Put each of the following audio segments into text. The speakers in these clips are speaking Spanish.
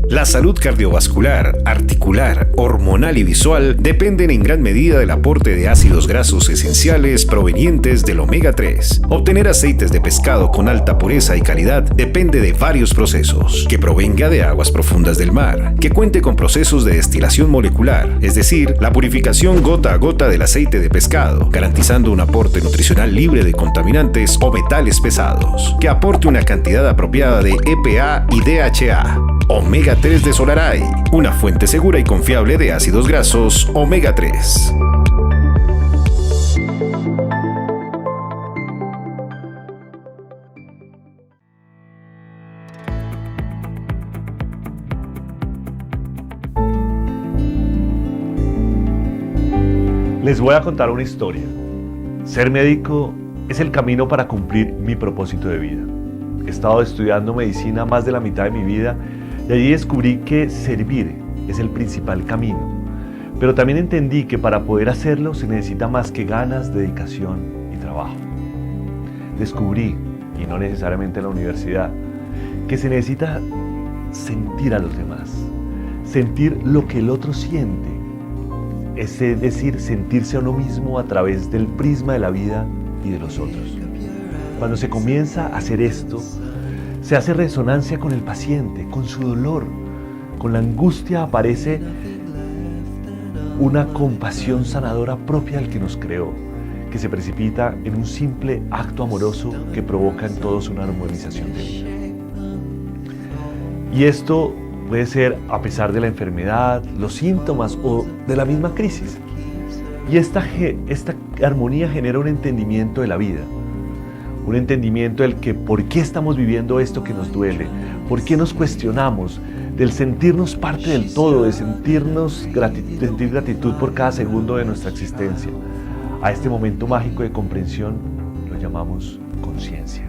La salud cardiovascular, articular, hormonal y visual dependen en gran medida del aporte de ácidos grasos esenciales provenientes del omega 3. Obtener aceites de pescado con alta pureza y calidad depende de varios procesos: que provenga de aguas profundas del mar, que cuente con procesos de destilación molecular, es decir, la purificación gota a gota del aceite de pescado, garantizando un aporte nutricional libre de contaminantes o metales pesados, que aporte una cantidad apropiada de EPA y DHA. Omega 3 de Solaray, una fuente segura y confiable de ácidos grasos omega 3. Les voy a contar una historia. Ser médico es el camino para cumplir mi propósito de vida. He estado estudiando medicina más de la mitad de mi vida y allí descubrí que servir es el principal camino. Pero también entendí que para poder hacerlo se necesita más que ganas, dedicación y trabajo. Descubrí, y no necesariamente en la universidad, que se necesita sentir a los demás, sentir lo que el otro siente, es decir, sentirse a uno mismo a través del prisma de la vida y de los otros. Cuando se comienza a hacer esto, se hace resonancia con el paciente, con su dolor, con la angustia aparece una compasión sanadora propia del que nos creó, que se precipita en un simple acto amoroso que provoca en todos una armonización de vida. Y esto puede ser a pesar de la enfermedad, los síntomas o de la misma crisis. Y esta armonía genera un entendimiento de la vida. Un entendimiento del que por qué estamos viviendo esto que nos duele, por qué nos cuestionamos, del sentirnos parte del todo, de sentir gratitud por cada segundo de nuestra existencia. A este momento mágico de comprensión lo llamamos conciencia.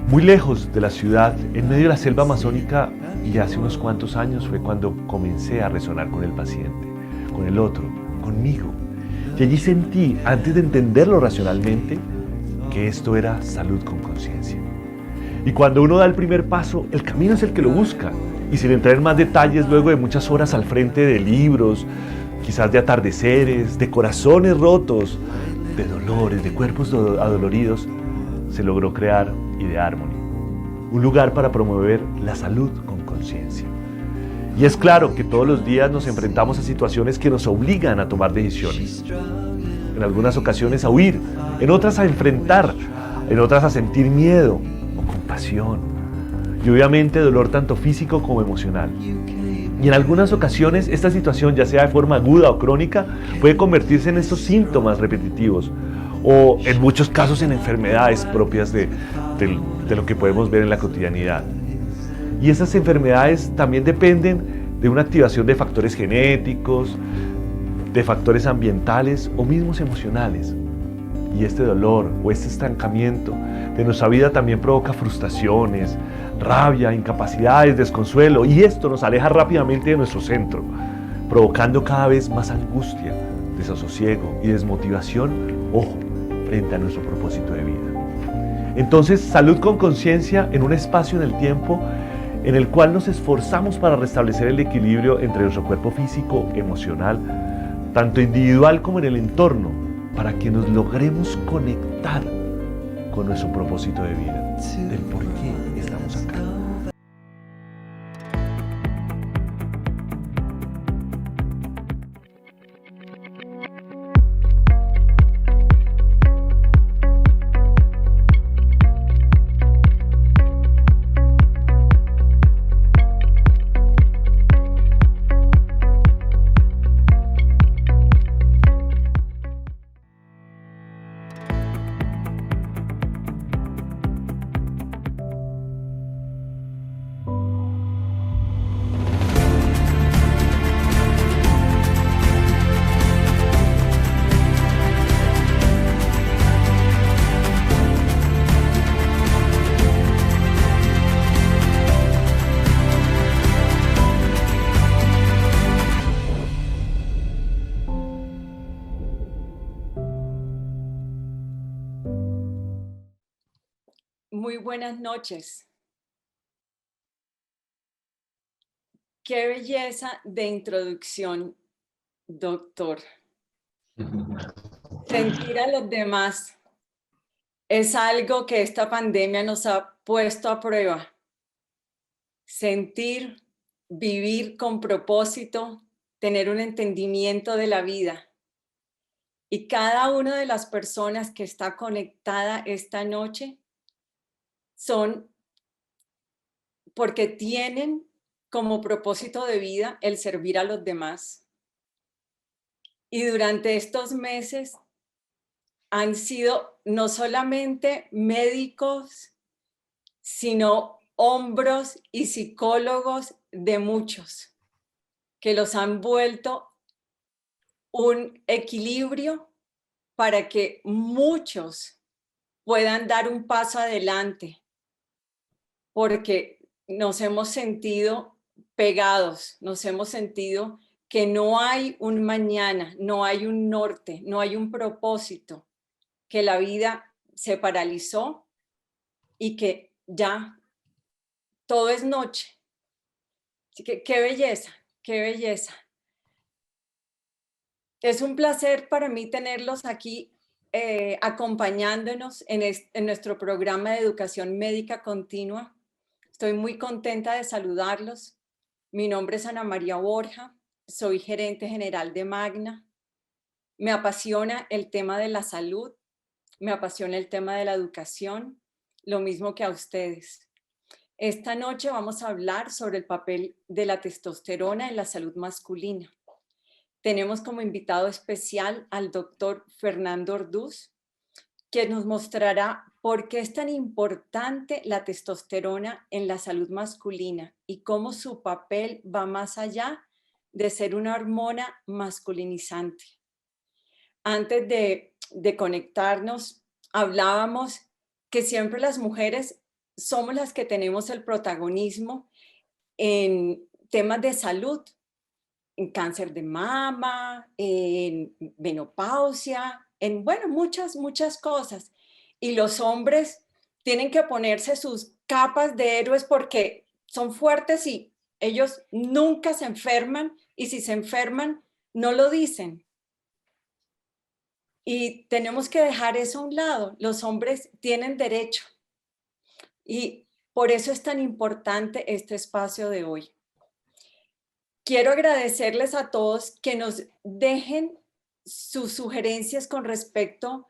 Muy lejos de la ciudad, en medio de la selva amazónica, y hace unos cuantos años fue cuando comencé a resonar con el paciente, con el otro, conmigo. Y allí sentí, antes de entenderlo racionalmente, que esto era salud con conciencia. Y cuando uno da el primer paso, el camino es el que lo busca. Y sin entrar en más detalles, luego de muchas horas al frente de libros, quizás de atardeceres, de corazones rotos, de dolores, de cuerpos adoloridos, se logró crear Idea Harmony, un lugar para promover la salud con conciencia. Y es claro que todos los días nos enfrentamos a situaciones que nos obligan a tomar decisiones. En algunas ocasiones a huir, en otras a enfrentar, en otras a sentir miedo o compasión. Y obviamente dolor tanto físico como emocional. Y en algunas ocasiones esta situación, ya sea de forma aguda o crónica, puede convertirse en estos síntomas repetitivos o en muchos casos en enfermedades propias de lo que podemos ver en la cotidianidad. Y esas enfermedades también dependen de una activación de factores genéticos, de factores ambientales o mismos emocionales. Y este dolor o este estancamiento de nuestra vida también provoca frustraciones, rabia, incapacidades, desconsuelo, y esto nos aleja rápidamente de nuestro centro, provocando cada vez más angustia, desasosiego y desmotivación, ojo, frente a nuestro propósito de vida. Entonces, salud con conciencia en un espacio en el tiempo en el cual nos esforzamos para restablecer el equilibrio entre nuestro cuerpo físico, emocional, tanto individual como en el entorno, para que nos logremos conectar con nuestro propósito de vida, del por qué estamos acá. buenas noches. Qué belleza de introducción, doctor. Sentir a los demás es algo que esta pandemia nos ha puesto a prueba. Sentir, vivir con propósito, tener un entendimiento de la vida. Y cada una de las personas que está conectada esta noche son porque tienen como propósito de vida el servir a los demás. Y durante estos meses han sido no solamente médicos, sino hombros y psicólogos de muchos, que los han vuelto un equilibrio para que muchos puedan dar un paso adelante, porque nos hemos sentido pegados, nos hemos sentido que no hay un mañana, no hay un norte, no hay un propósito, que la vida se paralizó y que ya todo es noche. Así que qué belleza, qué belleza. Es un placer para mí tenerlos aquí acompañándonos en nuestro programa de educación médica continua. Estoy muy contenta de saludarlos. Mi nombre es Ana María Borja, soy gerente general de Magna. Me apasiona el tema de la salud, me apasiona el tema de la educación, lo mismo que a ustedes. Esta noche vamos a hablar sobre el papel de la testosterona en la salud masculina. Tenemos como invitado especial al doctor Fernando Orduz, que nos mostrará por qué es tan importante la testosterona en la salud masculina y cómo su papel va más allá de ser una hormona masculinizante. Antes de conectarnos, hablábamos que siempre las mujeres somos las que tenemos el protagonismo en temas de salud, en cáncer de mama, en menopausia, en, bueno, muchas cosas. Y los hombres tienen que ponerse sus capas de héroes porque son fuertes y ellos nunca se enferman, y si se enferman, no lo dicen. Y tenemos que dejar eso a un lado. Los hombres tienen derecho. Y por eso es tan importante este espacio de hoy. Quiero agradecerles a todos que nos dejen sus sugerencias con respecto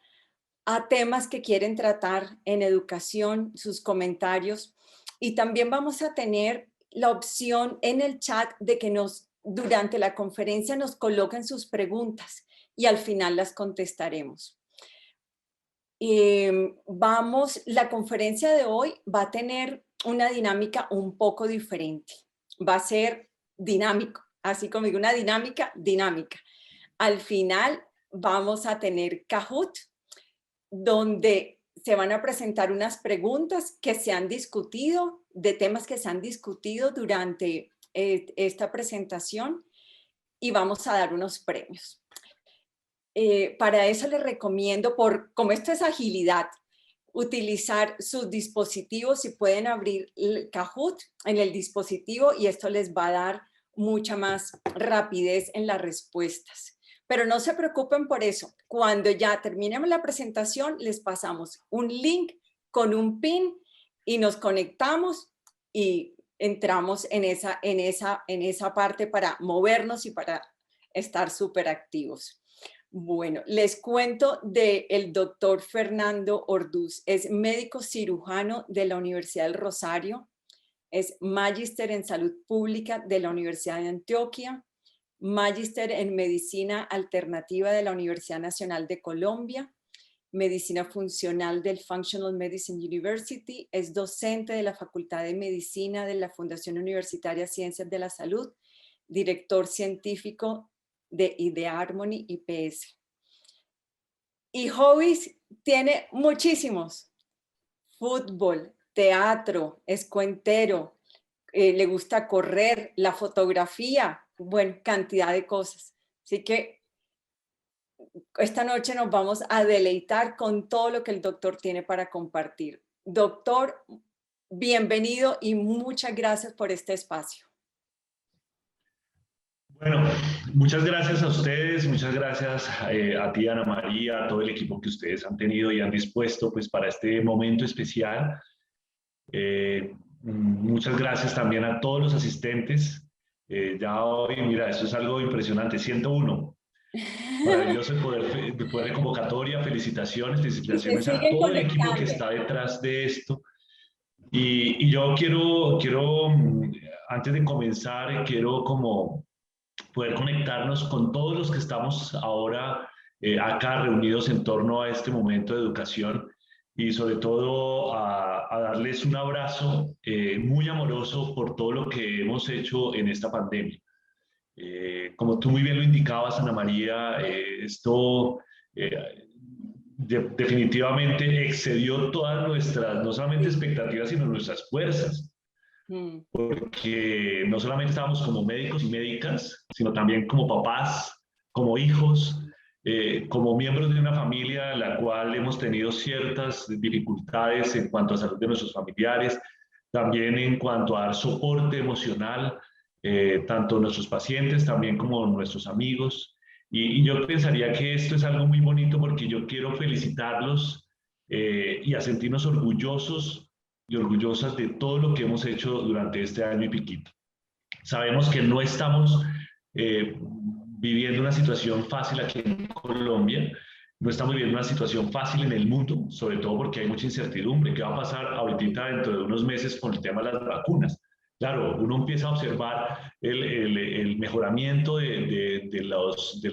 a temas que quieren tratar en educación, sus comentarios. Y también vamos a tener la opción en el chat de que durante la conferencia nos coloquen sus preguntas y al final las contestaremos. La conferencia de hoy va a tener una dinámica un poco diferente. Va a ser dinámico, así como digo, una dinámica. Al final vamos a tener Kahoot, donde se van a presentar unas preguntas que se han discutido, de temas que se han discutido durante esta presentación, y vamos a dar unos premios. Para eso les recomiendo, como esto es agilidad, utilizar sus dispositivos. Si pueden abrir el Kahoot en el dispositivo, y esto les va a dar mucha más rapidez en las respuestas. Pero no se preocupen por eso. Cuando ya terminemos la presentación, les pasamos un link con un pin y nos conectamos y entramos en esa parte para movernos y para estar súper activos. Bueno, les cuento del doctor Fernando Orduz. Es médico cirujano de la Universidad del Rosario, es magíster en salud pública de la Universidad de Antioquia, magíster en medicina alternativa de la Universidad Nacional de Colombia, medicina funcional del Functional Medicine University, es docente de la Facultad de Medicina de la Fundación Universitaria Ciencias de la Salud, director científico de Harmony IPS. Y hobbies tiene muchísimos: fútbol, teatro, es cuentero, le gusta correr, la fotografía, bueno, cantidad de cosas. Así que esta noche nos vamos a deleitar con todo lo que el doctor tiene para compartir. Doctor, bienvenido y muchas gracias por este espacio. Bueno, muchas gracias a ustedes, muchas gracias a ti, Ana María, a todo el equipo que ustedes han tenido y han dispuesto pues, para este momento especial. Muchas gracias también a todos los asistentes. Ya hoy, mira, eso es algo impresionante, 101. Maravilloso el poder de convocatoria, felicitaciones a todo el equipo que está detrás de esto. Y yo quiero, antes de comenzar, quiero como poder conectarnos con todos los que estamos ahora acá reunidos en torno a este momento de educación y sobre todo a darles un abrazo muy amoroso por todo lo que hemos hecho en esta pandemia. Como tú muy bien lo indicabas, Ana María, esto definitivamente excedió todas nuestras, no solamente expectativas, sino nuestras fuerzas. Porque no solamente estábamos como médicos y médicas, sino también como papás, como hijos, como miembros de una familia en la cual hemos tenido ciertas dificultades en cuanto a salud de nuestros familiares, también en cuanto a dar soporte emocional, tanto nuestros pacientes, también como nuestros amigos. Y yo pensaría que esto es algo muy bonito porque yo quiero felicitarlos y a sentirnos orgullosos y orgullosas de todo lo que hemos hecho durante este año y piquito. Sabemos que no estamos viviendo una situación fácil aquí en Colombia, no estamos viviendo una situación fácil en el mundo, sobre todo porque hay mucha incertidumbre. ¿Qué va a pasar ahorita dentro de unos meses con el tema de las vacunas? Claro, uno empieza a observar el mejoramiento de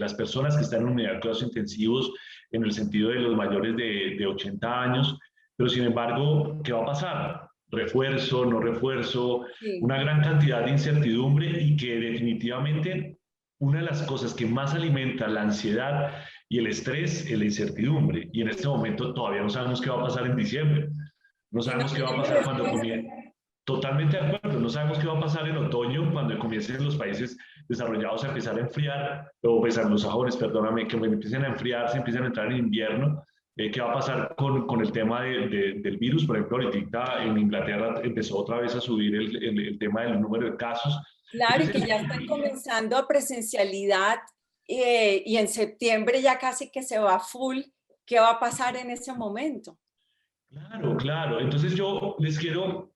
las personas que están en unidad de cuidados intensivos en el sentido de los mayores de 80 años, pero sin embargo, ¿qué va a pasar? Refuerzo, no refuerzo, sí. Una gran cantidad de incertidumbre y que definitivamente una de las cosas que más alimenta la ansiedad y el estrés es la incertidumbre. Y en este momento todavía no sabemos qué va a pasar en diciembre. No sabemos qué va a pasar cuando comience. Totalmente de acuerdo, no sabemos qué va a pasar en otoño cuando comiencen los países desarrollados a empezar a enfriar, o pues los sajones, perdóname, que empiecen a enfriarse, empiecen a entrar en invierno. ¿Qué va a pasar con el tema del virus? Por ejemplo, ahorita en Inglaterra empezó otra vez a subir el tema del número de casos. Claro, entonces, y que ya están comenzando a presencialidad y en septiembre ya casi que se va full. ¿Qué va a pasar en ese momento? Claro, claro. Entonces yo les quiero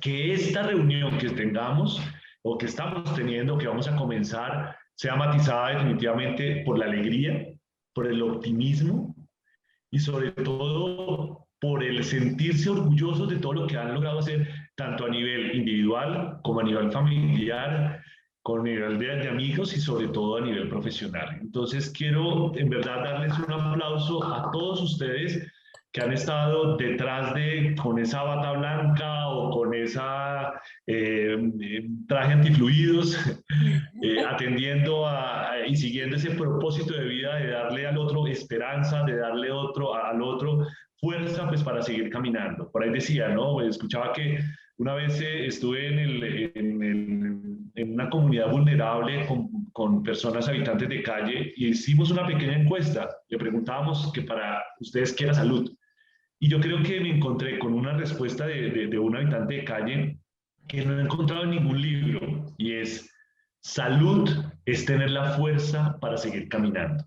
que esta reunión que tengamos o que estamos teniendo, que vamos a comenzar, sea matizada definitivamente por la alegría, por el optimismo y sobre todo por el sentirse orgullosos de todo lo que han logrado hacer, tanto a nivel individual como a nivel familiar, con nivel de amigos y sobre todo a nivel profesional. Entonces quiero en verdad darles un aplauso a todos ustedes que han estado detrás con esa bata blanca o con esa traje antifluidos, atendiendo y siguiendo ese propósito de vida de darle al otro esperanza, de darle al otro fuerza pues para seguir caminando. Por ahí decía, ¿no? Escuchaba que una vez estuve en una comunidad vulnerable con personas habitantes de calle y hicimos una pequeña encuesta. Le preguntábamos que para ustedes qué era salud. Y yo creo que me encontré con una respuesta de un habitante de calle que no he encontrado en ningún libro y es: salud es tener la fuerza para seguir caminando.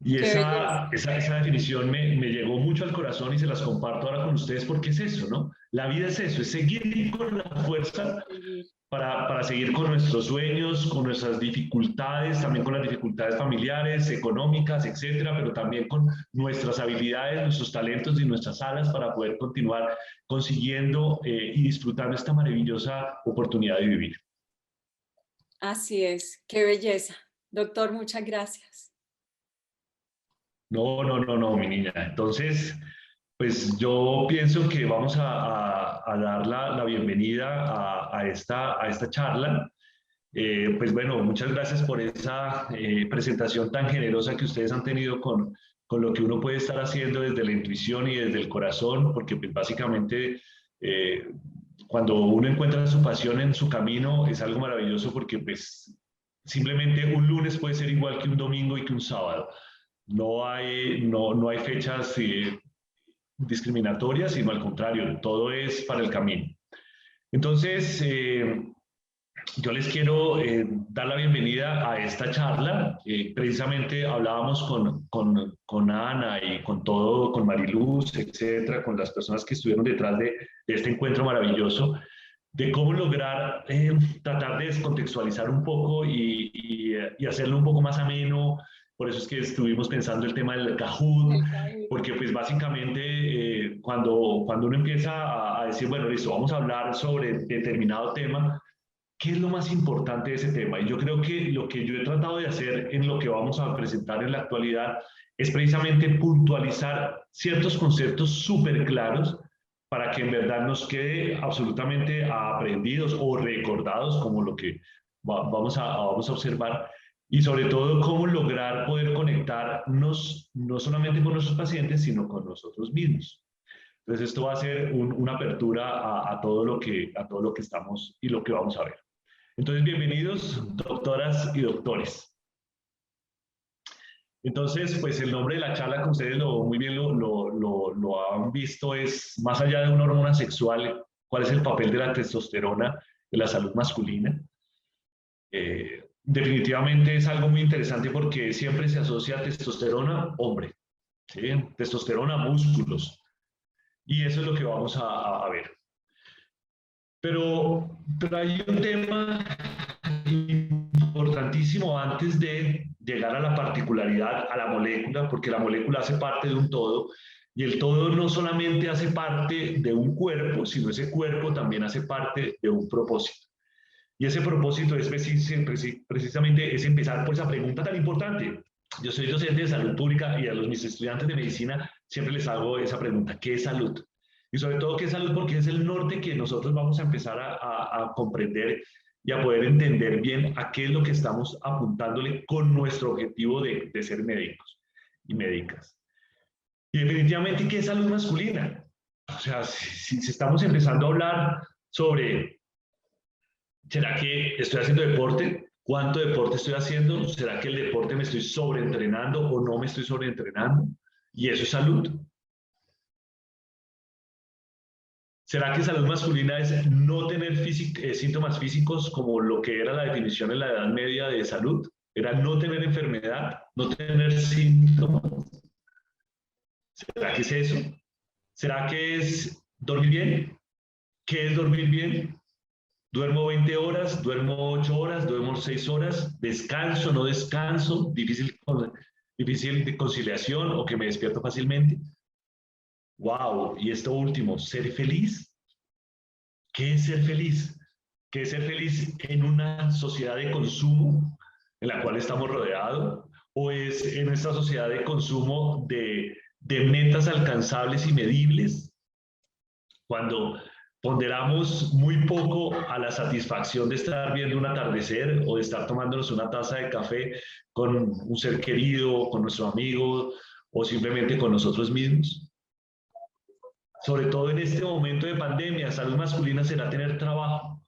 Y esa definición me llegó mucho al corazón y se las comparto ahora con ustedes porque es eso, ¿no? La vida es eso, es seguir con la fuerza para seguir con nuestros sueños, con nuestras dificultades, también con las dificultades familiares, económicas, etcétera, pero también con nuestras habilidades, nuestros talentos y nuestras alas para poder continuar consiguiendo y disfrutando esta maravillosa oportunidad de vivir. Así es, qué belleza. Doctor, muchas gracias. No, mi niña. Entonces, pues yo pienso que vamos a dar la bienvenida a esta charla. Pues bueno, muchas gracias por esa presentación tan generosa que ustedes han tenido con lo que uno puede estar haciendo desde la intuición y desde el corazón, porque pues básicamente cuando uno encuentra su pasión en su camino es algo maravilloso porque pues simplemente un lunes puede ser igual que un domingo y que un sábado. No hay fechas discriminatoria, sino al contrario, todo es para el camino. Entonces, yo les quiero dar la bienvenida a esta charla. Precisamente hablábamos con Ana y con Mariluz, etcétera, con las personas que estuvieron detrás de este encuentro maravilloso, de cómo lograr tratar de descontextualizar un poco y hacerlo un poco más ameno. Por eso es que estuvimos pensando el tema del Kahoot, porque pues básicamente cuando uno empieza a decir, bueno, listo, vamos a hablar sobre determinado tema, ¿qué es lo más importante de ese tema? Y yo creo que lo que yo he tratado de hacer en lo que vamos a presentar en la actualidad es precisamente puntualizar ciertos conceptos súper claros para que en verdad nos quede absolutamente aprendidos o recordados como lo que vamos a observar, y sobre todo cómo lograr poder conectarnos no solamente con nuestros pacientes, sino con nosotros mismos. Entonces esto va a ser una apertura a todo lo que estamos y lo que vamos a ver. Entonces, bienvenidos, doctoras y doctores. Entonces, pues el nombre de la charla, como ustedes muy bien lo han visto, es más allá de una hormona sexual, ¿cuál es el papel de la testosterona en la salud masculina? Definitivamente es algo muy interesante porque siempre se asocia a testosterona hombre, ¿sí? Testosterona músculos. Y eso es lo que vamos a ver. Pero hay un tema importantísimo antes de llegar a la particularidad, a la molécula, porque la molécula hace parte de un todo, y el todo no solamente hace parte de un cuerpo, sino ese cuerpo también hace parte de un propósito. Y ese propósito es precisamente es empezar por esa pregunta tan importante. Yo soy docente de salud pública y a mis estudiantes de medicina siempre les hago esa pregunta: ¿qué es salud? Y sobre todo, ¿qué es salud? Porque es el norte que nosotros vamos a empezar a comprender y a poder entender bien a qué es lo que estamos apuntándole con nuestro objetivo de ser médicos y médicas. Y definitivamente, ¿qué es salud masculina? O sea, si estamos empezando a hablar sobre, ¿será que estoy haciendo deporte? ¿Cuánto deporte estoy haciendo? ¿Será que el deporte me estoy sobreentrenando o no me estoy sobreentrenando? ¿Y eso es salud? ¿Será que salud masculina es no tener síntomas físicos, como lo que era la definición en la Edad Media de salud? Era no tener enfermedad, no tener síntomas. ¿Será que es eso? ¿Será que es dormir bien? ¿Qué es dormir bien? ¿Duermo 20 horas? ¿Duermo 8 horas? ¿Duermo 6 horas? ¿Descanso? ¿No descanso? ¿Difícil de conciliación o que me despierto fácilmente? ¡Wow! Y esto último, ¿ser feliz? ¿Qué es ser feliz? ¿Qué es ser feliz en una sociedad de consumo en la cual estamos rodeados? ¿O es en esta sociedad de consumo de metas alcanzables y medibles? Cuando ponderamos muy poco a la satisfacción de estar viendo un atardecer o de estar tomándonos una taza de café con un ser querido, con nuestro amigo o simplemente con nosotros mismos. Sobre todo en este momento de pandemia, salud masculina será tener trabajo.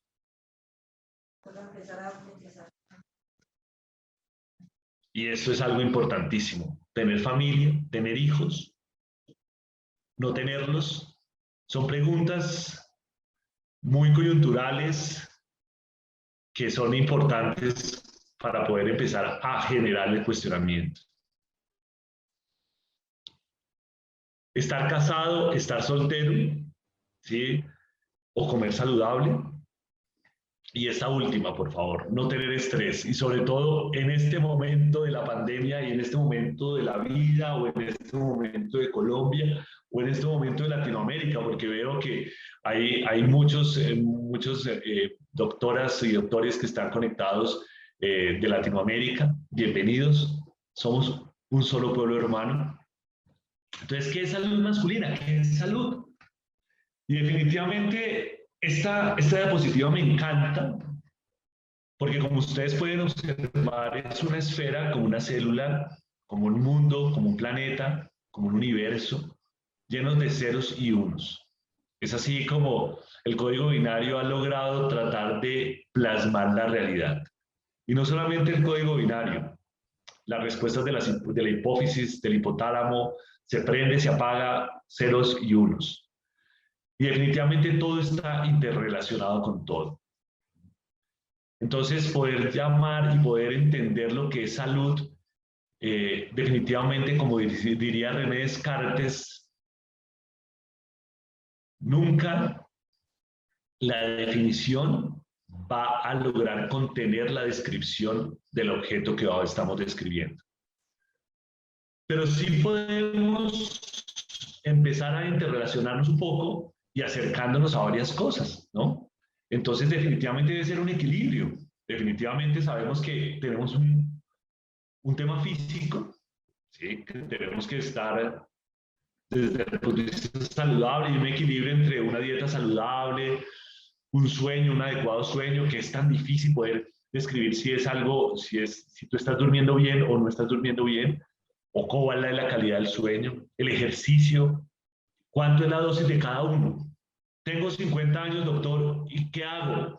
Y esto es algo importantísimo. Tener familia, tener hijos, no tenerlos, son preguntas muy coyunturales que son importantes para poder empezar a generar el cuestionamiento. Estar casado, estar soltero, ¿sí? O comer saludable. Y esta última, por favor, no tener estrés. Y sobre todo en este momento de la pandemia y en este momento de la vida o en este momento de Colombia o en este momento de Latinoamérica, porque veo que hay muchos doctoras y doctores que están conectados de Latinoamérica. Bienvenidos. Somos un solo pueblo hermano. Entonces, ¿qué es salud masculina? ¿Qué es salud? Y definitivamente esta diapositiva me encanta porque, como ustedes pueden observar, es una esfera como una célula, como un mundo, como un planeta, como un universo, llenos de ceros y unos. Es así como el código binario ha logrado tratar de plasmar la realidad. Y no solamente el código binario, las respuestas de la hipófisis, del hipotálamo, se prende, se apaga, ceros y unos. Y definitivamente todo está interrelacionado con todo. Entonces, poder llamar y poder entender lo que es salud, definitivamente, como diría René Descartes, nunca la definición va a lograr contener la descripción del objeto que estamos describiendo. Pero sí podemos empezar a interrelacionarnos un poco y acercándonos a varias cosas, ¿no? Entonces, definitivamente debe ser un equilibrio. Definitivamente sabemos que tenemos un tema físico, ¿sí? Que tenemos que estar desde el punto de vista saludable y un equilibrio entre una dieta saludable, un sueño, un adecuado sueño, que es tan difícil poder describir si es algo, si tú estás durmiendo bien o no estás durmiendo bien, o cómo es la calidad del sueño, el ejercicio, cuánto es la dosis de cada uno. Tengo 50 años, doctor, ¿y qué hago?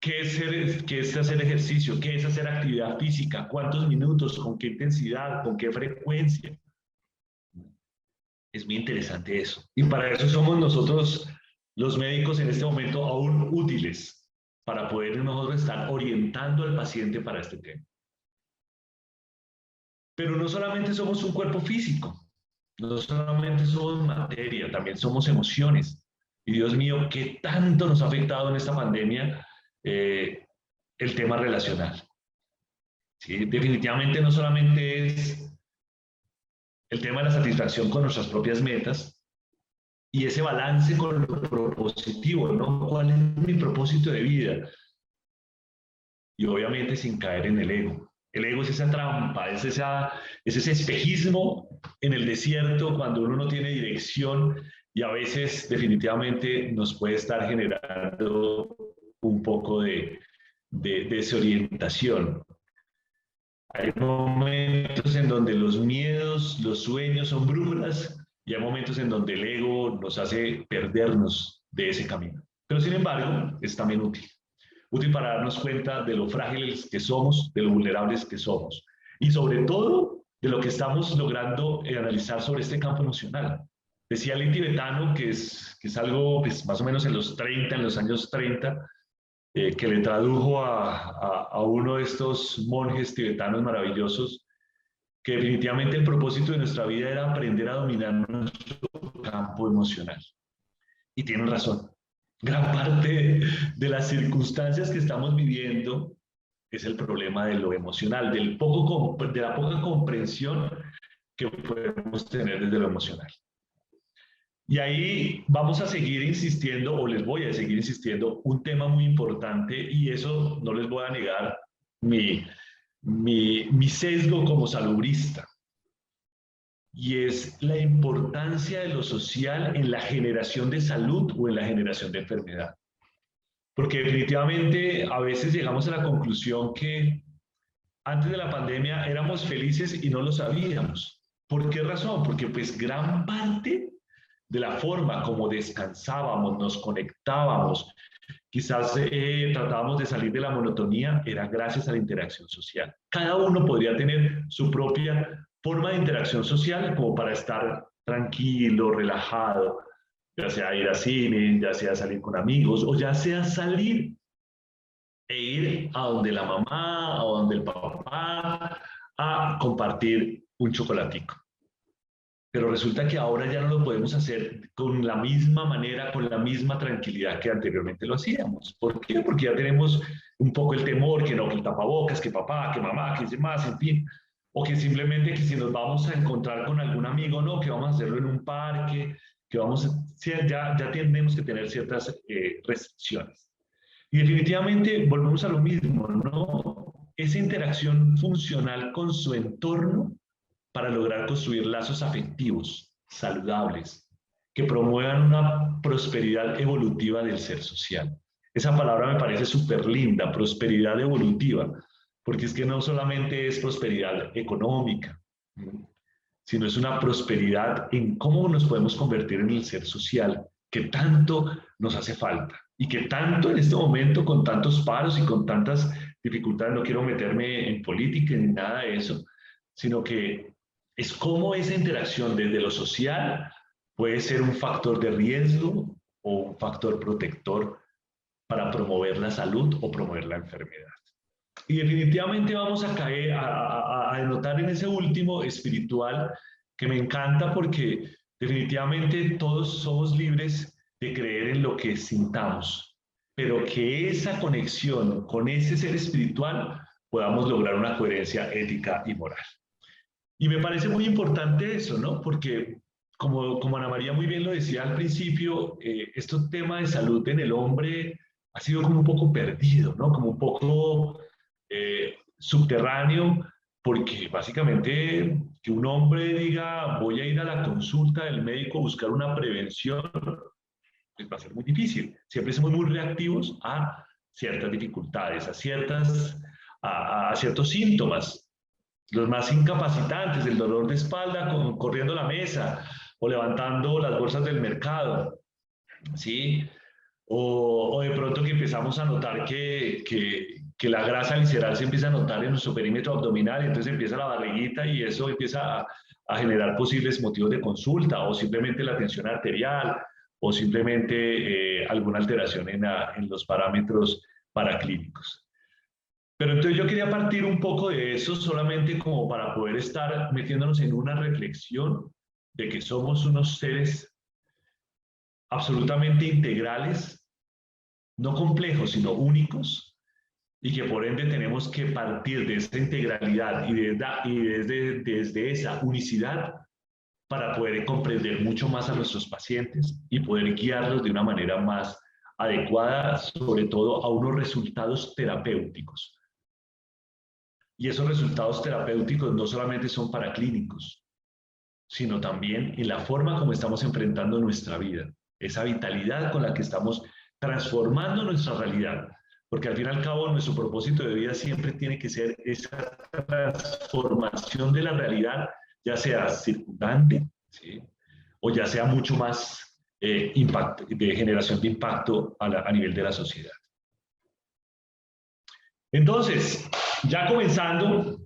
¿Qué es hacer ejercicio? ¿Qué es hacer actividad física? ¿Cuántos minutos? ¿Con qué intensidad? ¿Con qué frecuencia? Es muy interesante eso. Y para eso somos nosotros, los médicos, en este momento aún útiles para poder nosotros estar orientando al paciente para este tema. Pero no solamente somos un cuerpo físico, no solamente somos materia, también somos emociones. Y Dios mío, ¿qué tanto nos ha afectado en esta pandemia el tema relacional? ¿Sí? Definitivamente no solamente es el tema de la satisfacción con nuestras propias metas y ese balance con lo propositivo, ¿no? ¿Cuál es mi propósito de vida? Y obviamente sin caer en el ego. El ego es esa trampa, es ese espejismo en el desierto cuando uno no tiene dirección y a veces definitivamente nos puede estar generando un poco de desorientación. Hay momentos en donde los miedos, los sueños son brújulas y hay momentos en donde el ego nos hace perdernos de ese camino. Pero sin embargo, es también útil. Útil para darnos cuenta de lo frágiles que somos, de lo vulnerables que somos y sobre todo de lo que estamos logrando analizar sobre este campo emocional. Decía Lee Tibetano, que es algo pues, más o menos en los años 30, que le tradujo a uno de estos monjes tibetanos maravillosos, que definitivamente el propósito de nuestra vida era aprender a dominar nuestro campo emocional. Y tienen razón. Gran parte de las circunstancias que estamos viviendo es el problema de lo emocional, de la poca comprensión que podemos tener desde lo emocional. Y ahí vamos a seguir insistiendo, o les voy a seguir insistiendo, un tema muy importante, y eso no les voy a negar mi sesgo como salubrista. Y es la importancia de lo social en la generación de salud o en la generación de enfermedad. Porque definitivamente a veces llegamos a la conclusión que antes de la pandemia éramos felices y no lo sabíamos. ¿Por qué razón? Porque pues gran parte de la forma como descansábamos, nos conectábamos, quizás tratábamos de salir de la monotonía, era gracias a la interacción social. Cada uno podría tener su propia forma de interacción social como para estar tranquilo, relajado, ya sea ir a cine, ya sea salir con amigos, o ya sea salir e ir a donde la mamá o donde el papá a compartir un chocolatico. Pero resulta que ahora ya no lo podemos hacer con la misma manera, con la misma tranquilidad que anteriormente lo hacíamos. ¿Por qué? Porque ya tenemos un poco el temor, que no, que el tapabocas, que papá, que mamá, que demás, en fin. O que simplemente que si nos vamos a encontrar con algún amigo, no, que vamos a hacerlo en un parque, que vamos a, ya tenemos que tener ciertas restricciones. Y definitivamente volvemos a lo mismo, ¿no? Esa interacción funcional con su entorno para lograr construir lazos afectivos, saludables, que promuevan una prosperidad evolutiva del ser social. Esa palabra me parece súper linda, prosperidad evolutiva, porque es que no solamente es prosperidad económica, sino es una prosperidad en cómo nos podemos convertir en el ser social que tanto nos hace falta y que tanto en este momento con tantos paros y con tantas dificultades, no quiero meterme en política ni nada de eso, sino que es cómo esa interacción desde lo social puede ser un factor de riesgo o un factor protector para promover la salud o promover la enfermedad. Y definitivamente vamos a caer, a denotar en ese último espiritual que me encanta porque definitivamente todos somos libres de creer en lo que sintamos, pero que esa conexión con ese ser espiritual podamos lograr una coherencia ética y moral. Y me parece muy importante eso, ¿no? Porque como Ana María muy bien lo decía al principio, este tema de salud en el hombre ha sido como un poco perdido, ¿no? Como un poco subterráneo, porque básicamente que un hombre diga voy a ir a la consulta del médico a buscar una prevención, pues va a ser muy difícil. Siempre somos muy reactivos a ciertas dificultades, a ciertos síntomas. Los más incapacitantes, el dolor de espalda corriendo la mesa o levantando las bolsas del mercado, ¿sí? O de pronto que empezamos a notar que la grasa visceral se empieza a notar en nuestro perímetro abdominal y entonces empieza la barriguita y eso empieza a generar posibles motivos de consulta o simplemente la tensión arterial o simplemente alguna alteración en los parámetros paraclínicos. Pero entonces yo quería partir un poco de eso solamente como para poder estar metiéndonos en una reflexión de que somos unos seres absolutamente integrales, no complejos, sino únicos, y que por ende tenemos que partir de esa integralidad y desde esa unicidad para poder comprender mucho más a nuestros pacientes y poder guiarlos de una manera más adecuada, sobre todo a unos resultados terapéuticos. Y esos resultados terapéuticos no solamente son paraclínicos, sino también en la forma como estamos enfrentando nuestra vida, esa vitalidad con la que estamos transformando nuestra realidad. Porque al fin y al cabo nuestro propósito de vida siempre tiene que ser esa transformación de la realidad, ya sea circundante, ¿sí? O ya sea mucho más de generación de impacto a nivel de la sociedad. Entonces, ya comenzando,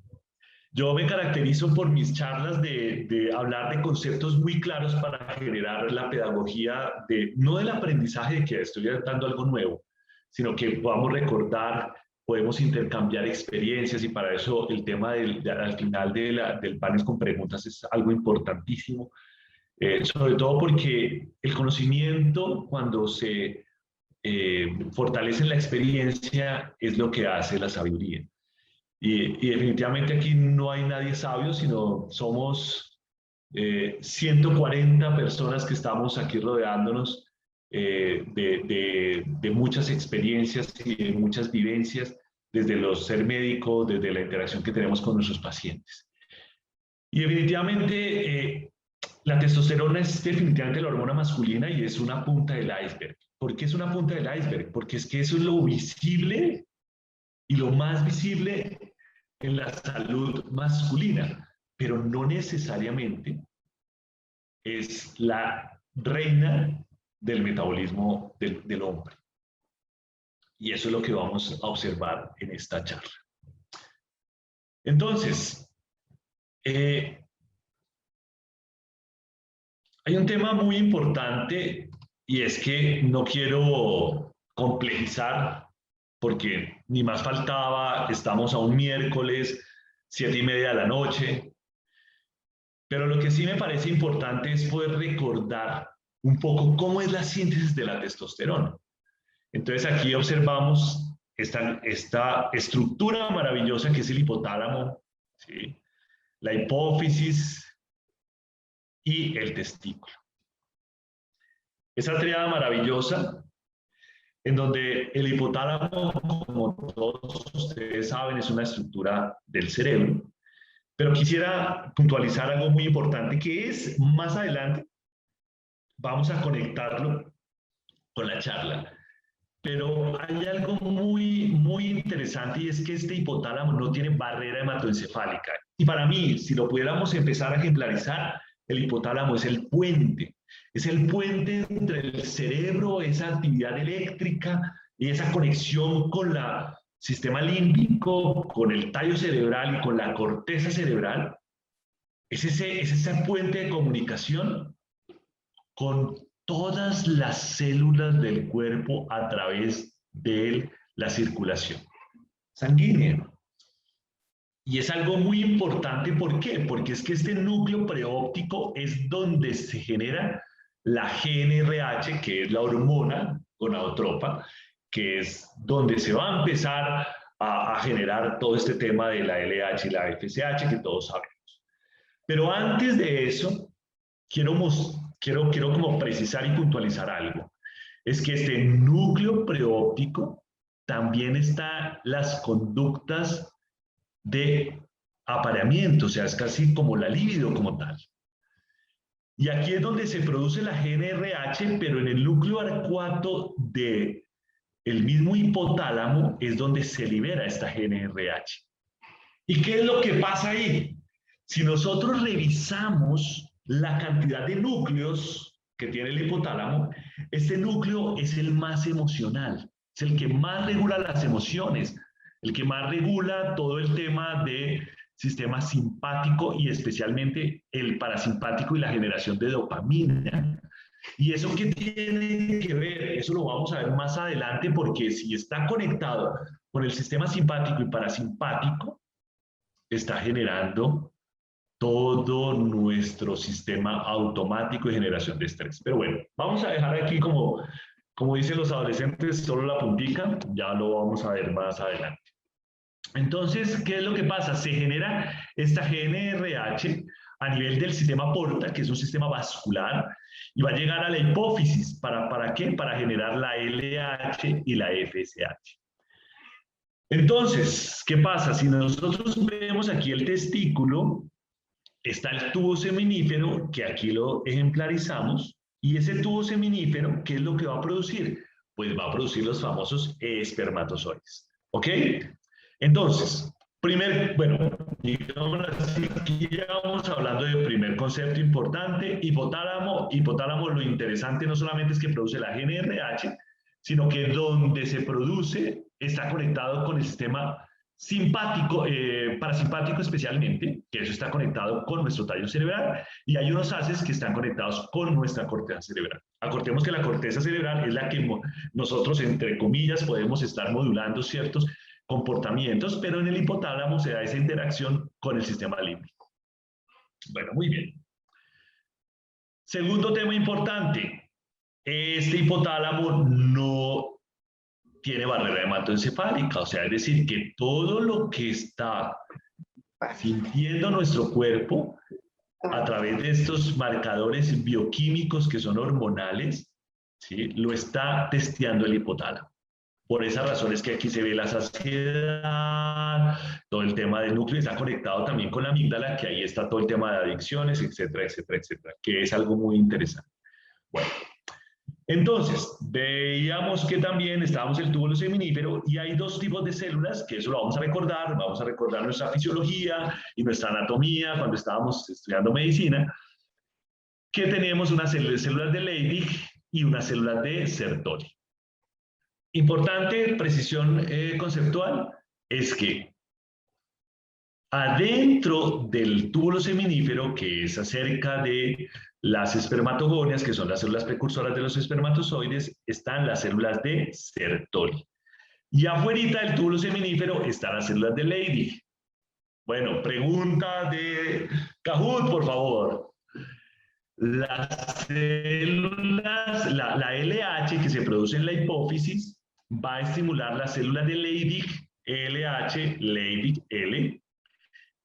yo me caracterizo por mis charlas de hablar de conceptos muy claros para generar la pedagogía no del aprendizaje de que estoy dando algo nuevo, sino que podamos recordar, podemos intercambiar experiencias y para eso el tema al final del panel con preguntas es algo importantísimo, sobre todo porque el conocimiento cuando se fortalece en la experiencia es lo que hace la sabiduría. Y definitivamente aquí no hay nadie sabio, sino somos 140 personas que estamos aquí rodeándonos de muchas experiencias y de muchas vivencias, desde los ser médicos, desde la interacción que tenemos con nuestros pacientes. Y definitivamente la testosterona es definitivamente la hormona masculina y es una punta del iceberg. ¿Por qué es una punta del iceberg? Porque es que eso es lo visible y lo más visible en la salud masculina, pero no necesariamente es la reina del metabolismo del hombre. Y eso es lo que vamos a observar en esta charla. Entonces, hay un tema muy importante y es que no quiero complejizar porque ni más faltaba, estamos a un miércoles, 7:30 de la noche, pero lo que sí me parece importante es poder recordar un poco cómo es la síntesis de la testosterona. Entonces aquí observamos esta estructura maravillosa que es el hipotálamo, ¿sí? La hipófisis y el testículo. Esa triada maravillosa en donde el hipotálamo, como todos ustedes saben, es una estructura del cerebro. Pero quisiera puntualizar algo muy importante que es, más adelante, vamos a conectarlo con la charla. Pero hay algo muy interesante y es que este hipotálamo no tiene barrera hematoencefálica. Y para mí, si lo pudiéramos empezar a ejemplarizar, el hipotálamo es el puente. Es el puente entre el cerebro, esa actividad eléctrica y esa conexión con el sistema límbico, con el tallo cerebral y con la corteza cerebral, es esa puente de comunicación con todas las células del cuerpo a través de la circulación sanguínea. Y es algo muy importante, ¿por qué? Porque es que este núcleo preóptico es donde se genera la GnRH, que es la hormona gonadotropa, que es donde se va a empezar a generar todo este tema de la LH y la FSH que todos sabemos. Pero antes de eso, quiero como precisar y puntualizar algo. Es que este núcleo preóptico también está las conductas de apareamiento, o sea, es casi como la libido como tal. Y aquí es donde se produce la GnRH, pero en el núcleo arcuato del mismo hipotálamo es donde se libera esta GnRH. ¿Y qué es lo que pasa ahí? Si nosotros revisamos la cantidad de núcleos que tiene el hipotálamo, este núcleo es el más emocional, es el que más regula las emociones, el que más regula todo el tema de sistema simpático y especialmente el parasimpático y la generación de dopamina. ¿Y eso qué tiene que ver? Eso lo vamos a ver más adelante, porque si está conectado con el sistema simpático y parasimpático, está generando todo nuestro sistema automático de generación de estrés. Pero bueno, vamos a dejar aquí como dicen los adolescentes, solo la puntica, ya lo vamos a ver más adelante. Entonces, ¿qué es lo que pasa? Se genera esta GnRH a nivel del sistema porta, que es un sistema vascular, y va a llegar a la hipófisis. ¿Para qué? Para generar la LH y la FSH. Entonces, ¿qué pasa? Si nosotros vemos aquí el testículo, está el tubo seminífero, que aquí lo ejemplarizamos, y ese tubo seminífero, ¿qué es lo que va a producir? Pues va a producir los famosos espermatozoides. ¿Ok? Entonces, digamos así, aquí ya vamos hablando del primer concepto importante, hipotálamo. Hipotálamo, lo interesante no solamente es que produce la GnRH, sino que donde se produce está conectado con el sistema simpático, parasimpático especialmente, que eso está conectado con nuestro tallo cerebral, y hay unos haces que están conectados con nuestra corteza cerebral. Acordemos que la corteza cerebral es la que nosotros, entre comillas, podemos estar modulando ciertos comportamientos, pero en el hipotálamo se da esa interacción con el sistema límbico. Bueno, muy bien. Segundo tema importante, este hipotálamo no tiene barrera hematoencefálica, o sea, es decir, que todo lo que está sintiendo nuestro cuerpo a través de estos marcadores bioquímicos que son hormonales, ¿sí?, lo está testeando el hipotálamo. Por esa razón es que aquí se ve la saciedad, todo el tema del núcleo está conectado también con la amígdala, que ahí está todo el tema de adicciones, etcétera, etcétera, etcétera, que es algo muy interesante. Bueno, entonces, veíamos que también estábamos el túbulo seminífero y hay dos tipos de células, que eso lo vamos a recordar nuestra fisiología y nuestra anatomía cuando estábamos estudiando medicina, que tenemos unas células de Leydig y unas células de Sertoli. Importante precisión conceptual es que adentro del túbulo seminífero, que es acerca de las espermatogonias, que son las células precursoras de los espermatozoides, están las células de Sertoli. Y afuera del túbulo seminífero están las células de Leydig. Bueno, pregunta de Kahoot, por favor. Las células, la LH que se produce en la hipófisis, va a estimular las células de Leydig, LH, Leydig, L,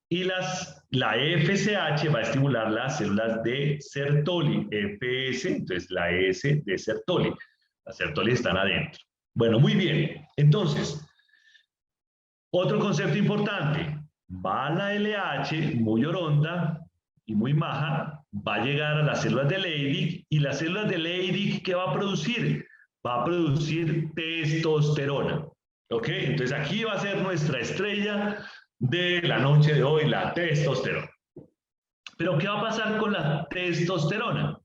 y la FSH va a estimular las células de Sertoli, FS, entonces la S de Sertoli. Las Sertoli están adentro. Bueno, muy bien. Entonces, otro concepto importante. Va la LH, muy oronda y muy maja, va a llegar a las células de Leydig, y las células de Leydig, ¿qué va a producir? Va a producir testosterona. ¿Ok? Entonces aquí va a ser nuestra estrella de la noche de hoy, la testosterona. Pero ¿qué va a pasar con la testosterona?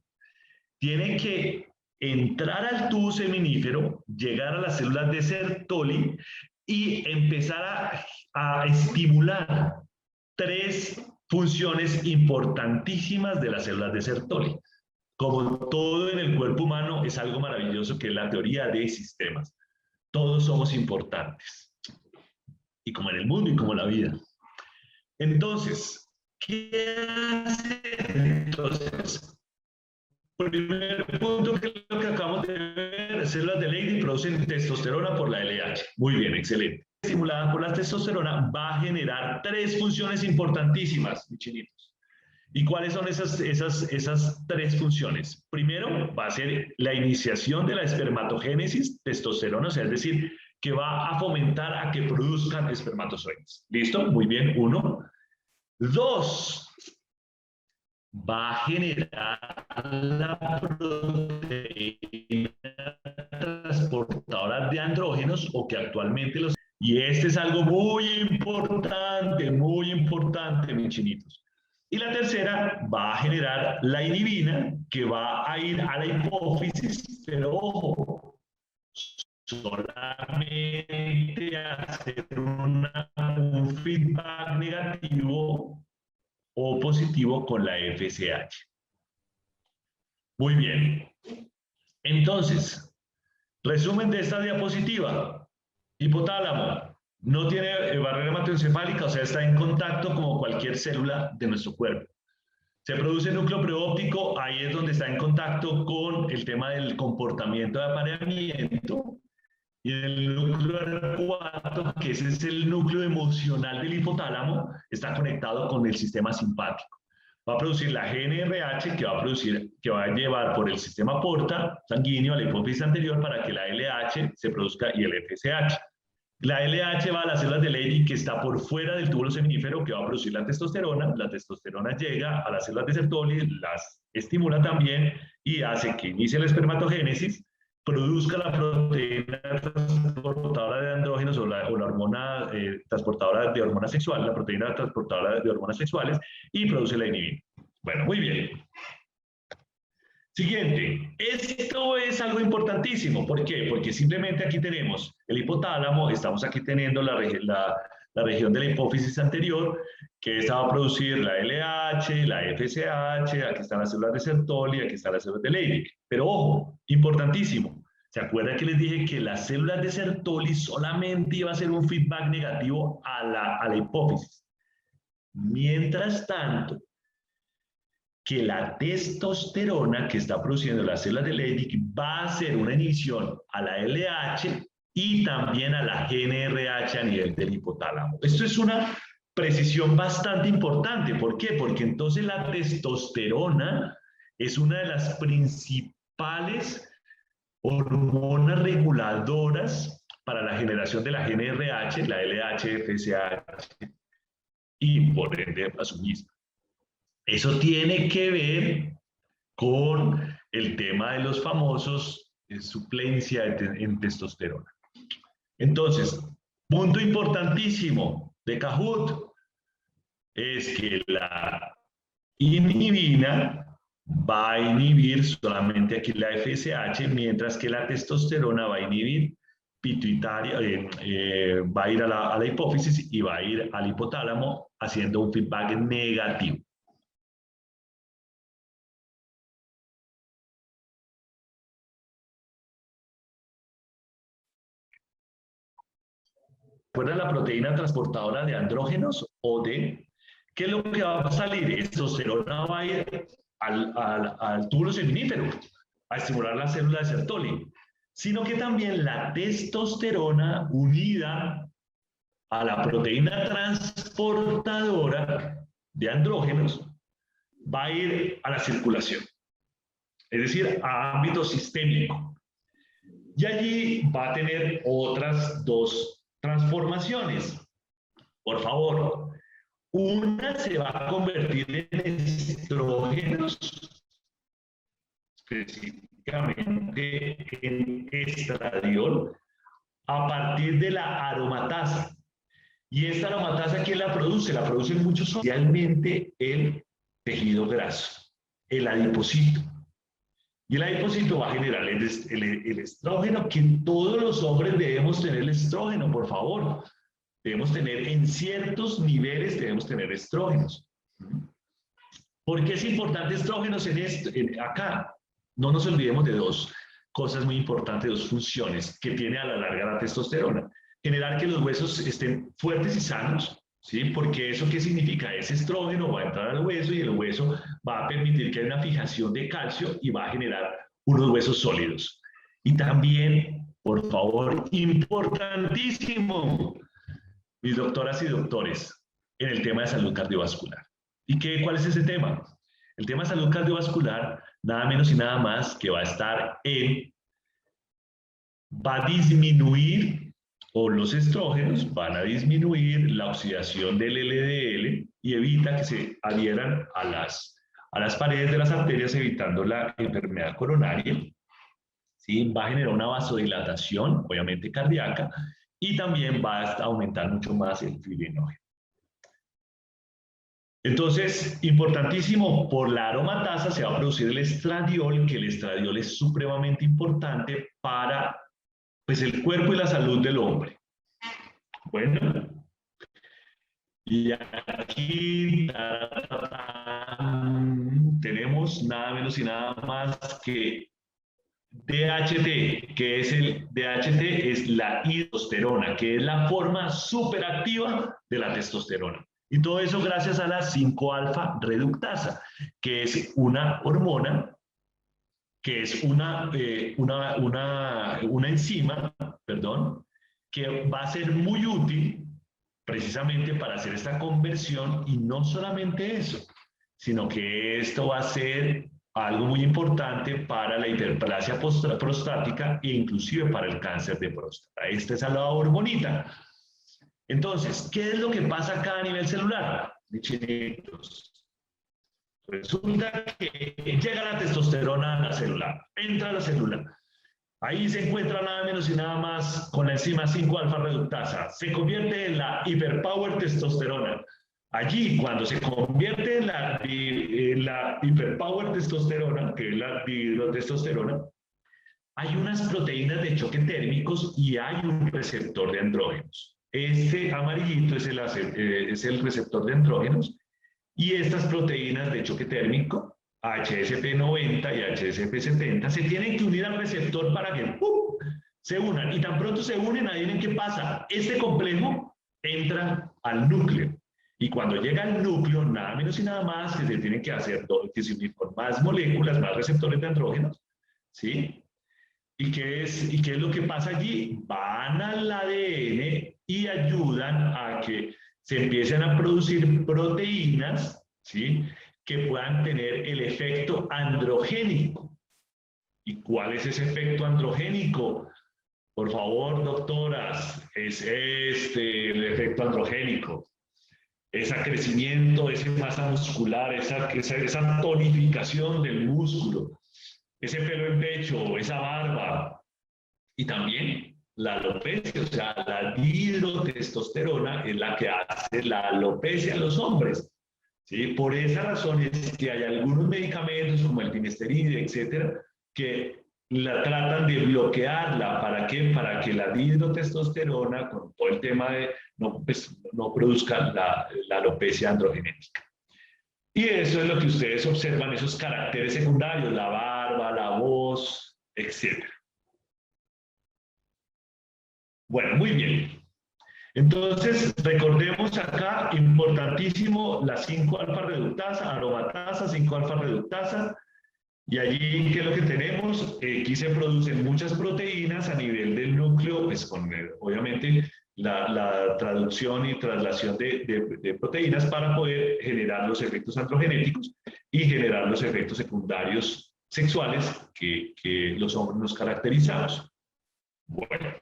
Tiene que entrar al tubo seminífero, llegar a las células de Sertoli y empezar a estimular tres funciones importantísimas de las células de Sertoli. Como todo en el cuerpo humano, es algo maravilloso que es la teoría de sistemas. Todos somos importantes. Y como en el mundo y como en la vida. Entonces, ¿qué hacer? Entonces, primer punto que es lo que acabamos de ver, células de Leydig producen testosterona por la LH. Muy bien, excelente. Estimulada por la testosterona va a generar 3 funciones importantísimas, mis chinitos. ¿Y cuáles son esas 3 funciones? Primero, va a ser la iniciación de la espermatogénesis, testosterona, o sea, es decir, que va a fomentar a que produzcan espermatozoides. ¿Listo? Muy bien, 1. 2. Va a generar la proteína transportadora de andrógenos, o que actualmente los... Y este es algo muy importante, mis chinitos. Y la tercera va a generar la inhibina, que va a ir a la hipófisis, pero ojo, solamente hacer un feedback negativo o positivo con la FSH. Muy bien. Entonces, resumen de esta diapositiva. Hipotálamo no tiene barrera hematoencefálica, o sea, está en contacto como cualquier célula de nuestro cuerpo. Se produce núcleo preóptico, ahí es donde está en contacto con el tema del comportamiento de apareamiento. Y el núcleo R4, que ese es el núcleo emocional del hipotálamo, está conectado con el sistema simpático. Va a producir la GNRH, que va a llevar por el sistema porta sanguíneo a la hipófisis anterior para que la LH se produzca y el FSH. La LH va a las células de Leydig, que está por fuera del túbulo seminífero, que va a producir la testosterona. La testosterona llega a las células de Sertoli, las estimula también y hace que inicie la espermatogénesis, produzca la proteína transportadora de andrógenos o la hormona transportadora de hormonas sexuales, la proteína transportadora de hormonas sexuales, y produce la inhibina. Bueno, muy bien. Siguiente, esto es algo importantísimo. ¿Por qué? Porque simplemente aquí tenemos el hipotálamo, estamos aquí teniendo la región de la hipófisis anterior, que esta va a producir la LH, la FSH, aquí están las células de Sertoli, aquí están las células de Leydig. Pero ojo, importantísimo, ¿se acuerdan que les dije que las células de Sertoli solamente iba a hacer un feedback negativo a la hipófisis? Mientras tanto, que la testosterona que está produciendo las células de Leydig va a hacer una inhibición a la LH y también a la GNRH a nivel del hipotálamo. Esto es una precisión bastante importante. ¿Por qué? Porque entonces la testosterona es una de las principales hormonas reguladoras para la generación de la GNRH, la LH, FSH y por ende a su misma. Eso tiene que ver con el tema de los famosos suplencia en testosterona. Entonces, punto importantísimo de Kahoot es que la inhibina va a inhibir solamente aquí la FSH, mientras que la testosterona va a inhibir pituitaria, va a ir a la hipófisis y va a ir al hipotálamo haciendo un feedback negativo. ¿Recuerdan la proteína transportadora de andrógenos o de qué es lo que va a salir? Testosterona va a ir al túbulo seminífero a estimular la célula de Sertoli, sino que también la testosterona unida a la proteína transportadora de andrógenos va a ir a la circulación, es decir, a ámbito sistémico. Y allí va a tener otras 2 transformaciones. Por favor, una se va a convertir en estrógenos, específicamente en estradiol, a partir de la aromatasa. Y esta aromatasa, ¿quién la produce? La producen muchos, especialmente el tejido graso, el adipocito. Y el adipocito va a generar el estrógeno, que todos los hombres debemos tener el estrógeno, por favor. Debemos tener en ciertos niveles, debemos tener estrógenos. ¿Por qué es importante estrógenos en esto, acá? No nos olvidemos de dos cosas muy importantes, dos funciones que tiene a la larga la testosterona. Generar que los huesos estén fuertes y sanos, ¿sí? Porque eso, ¿qué significa? Ese estrógeno va a entrar al hueso y el hueso va a permitir que haya una fijación de calcio y va a generar unos huesos sólidos. Y también, por favor, importantísimo, mis doctoras y doctores, en el tema de salud cardiovascular. ¿Y cuál es ese tema? El tema de salud cardiovascular, nada menos y nada más que va a disminuir, o los estrógenos van a disminuir la oxidación del LDL y evita que se adhieran a las paredes de las arterias, evitando la enfermedad coronaria. ¿Sí? Va a generar una vasodilatación, obviamente cardíaca, y también va a aumentar mucho más el fibrinógeno. Entonces, importantísimo, por la aromatasa se va a producir el estradiol, que el estradiol es supremamente importante para, pues, el cuerpo y la salud del hombre. Bueno, y aquí tenemos nada menos y nada más que DHT, que es el DHT, es la testosterona, que es la forma superactiva de la testosterona. Y todo eso gracias a la 5-alfa reductasa, que es una hormona, que es una enzima, perdón, que va a ser muy útil precisamente para hacer esta conversión, y no solamente eso, sino que esto va a ser algo muy importante para la hiperplasia prostática e inclusive para el cáncer de próstata. Esta es la hormonita. Entonces, ¿qué es lo que pasa acá a nivel celular? Resulta que llega la testosterona a la célula, entra a la célula. Ahí se encuentra nada menos y nada más con la enzima 5-alfa reductasa. Se convierte en la hiperpower testosterona. Allí, cuando se convierte en la hiperpower testosterona, que es la dihidrotestosterona, hay unas proteínas de choque térmicos y hay un receptor de andrógenos. Este amarillito es el receptor de andrógenos, y estas proteínas de choque térmico, HSP90 y HSP70, se tienen que unir al receptor para que se unan. Y tan pronto se unen, adivinen qué pasa. Este complejo entra al núcleo. Y cuando llega al núcleo, nada menos y nada más que se tienen que hacer, que se unir con más moléculas, más receptores de andrógenos, ¿sí? ¿Y qué es lo que pasa allí? Van al ADN y ayudan a que se empiecen a producir proteínas, ¿sí?, que puedan tener el efecto androgénico. ¿Y cuál es ese efecto androgénico? Por favor, doctoras, es el efecto androgénico. Ese crecimiento, esa masa muscular, esa tonificación del músculo, ese pelo en pecho, esa barba, y también la alopecia, o sea, la dihidrotestosterona es la que hace la alopecia en los hombres. ¿Sí? Por esa razón es que hay algunos medicamentos como el finasteride, etcétera, que la tratan de bloquearla. ¿Para qué? Para que la dihidrotestosterona, con todo el tema de no produzca la alopecia androgenética. Y eso es lo que ustedes observan, esos caracteres secundarios, la barba, la voz, etcétera. Bueno, muy bien. Entonces, recordemos acá, importantísimo, la 5-alfa reductasa, aromatasa, 5-alfa reductasa, y allí, ¿qué es lo que tenemos? Aquí se producen muchas proteínas a nivel del núcleo, pues con, obviamente, la traducción y traslación de proteínas para poder generar los efectos androgenéticos y generar los efectos secundarios sexuales que los hombres nos caracterizamos. Bueno,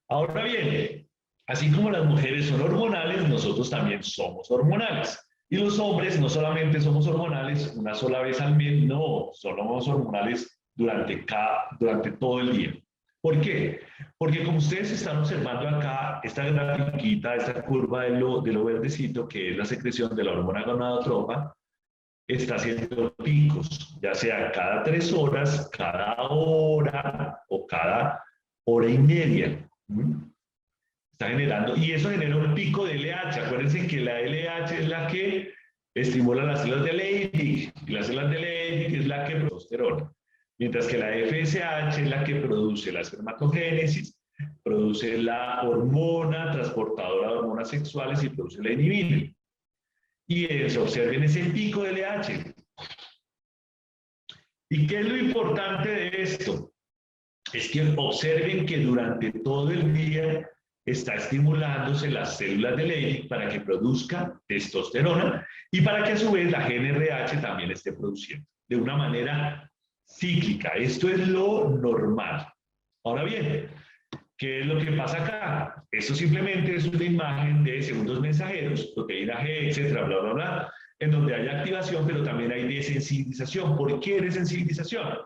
ahora bien, así como las mujeres son hormonales, nosotros también somos hormonales. Y los hombres no solamente somos hormonales una sola vez al mes, no, somos hormonales durante todo el día. ¿Por qué? Porque como ustedes están observando acá, esta grafiquita, esta curva de lo verdecito, que es la secreción de la hormona gonadotropa, está haciendo picos, ya sea cada 3 horas, cada hora o cada hora y media. Está generando, y eso genera un pico de LH. Acuérdense que la LH es la que estimula las células de Leydig, y las células de Leydig es la que produce testosterona, mientras que la FSH es la que produce la espermatogénesis, produce la hormona transportadora de hormonas sexuales y produce la inhibina. Y se observa en ese pico de LH. ¿Y qué es lo importante de esto? Es que observen que durante todo el día está estimulándose las células de Leydig para que produzca testosterona y para que a su vez la GnRH también esté produciendo de una manera cíclica. Esto es lo normal. Ahora bien, ¿qué es lo que pasa acá? Esto simplemente es una imagen de segundos mensajeros, proteína G, etcétera, bla, bla, bla, en donde hay activación, pero también hay desensibilización. ¿Por qué desensibilización?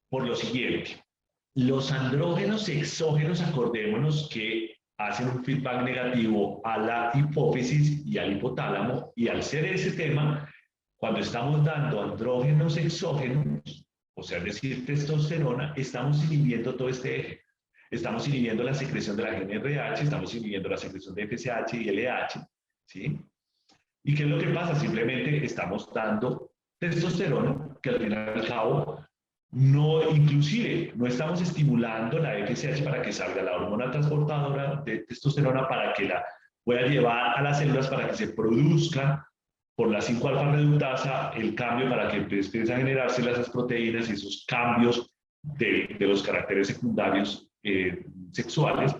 Por lo siguiente. Los andrógenos exógenos, acordémonos que hacen un feedback negativo a la hipófisis y al hipotálamo, y al ser ese tema, cuando estamos dando andrógenos exógenos, o sea, es decir, testosterona, estamos inhibiendo todo este eje. Estamos inhibiendo la secreción de la GnRH, estamos inhibiendo la secreción de FSH y LH, ¿sí? ¿Y qué es lo que pasa? Simplemente estamos dando testosterona, que al fin y al cabo, inclusive, no estamos estimulando la FSH para que salga la hormona transportadora de testosterona para que la pueda llevar a las células para que se produzca por la 5-alfa reductasa el cambio para que empiecen a generarse esas proteínas y esos cambios de los caracteres secundarios sexuales,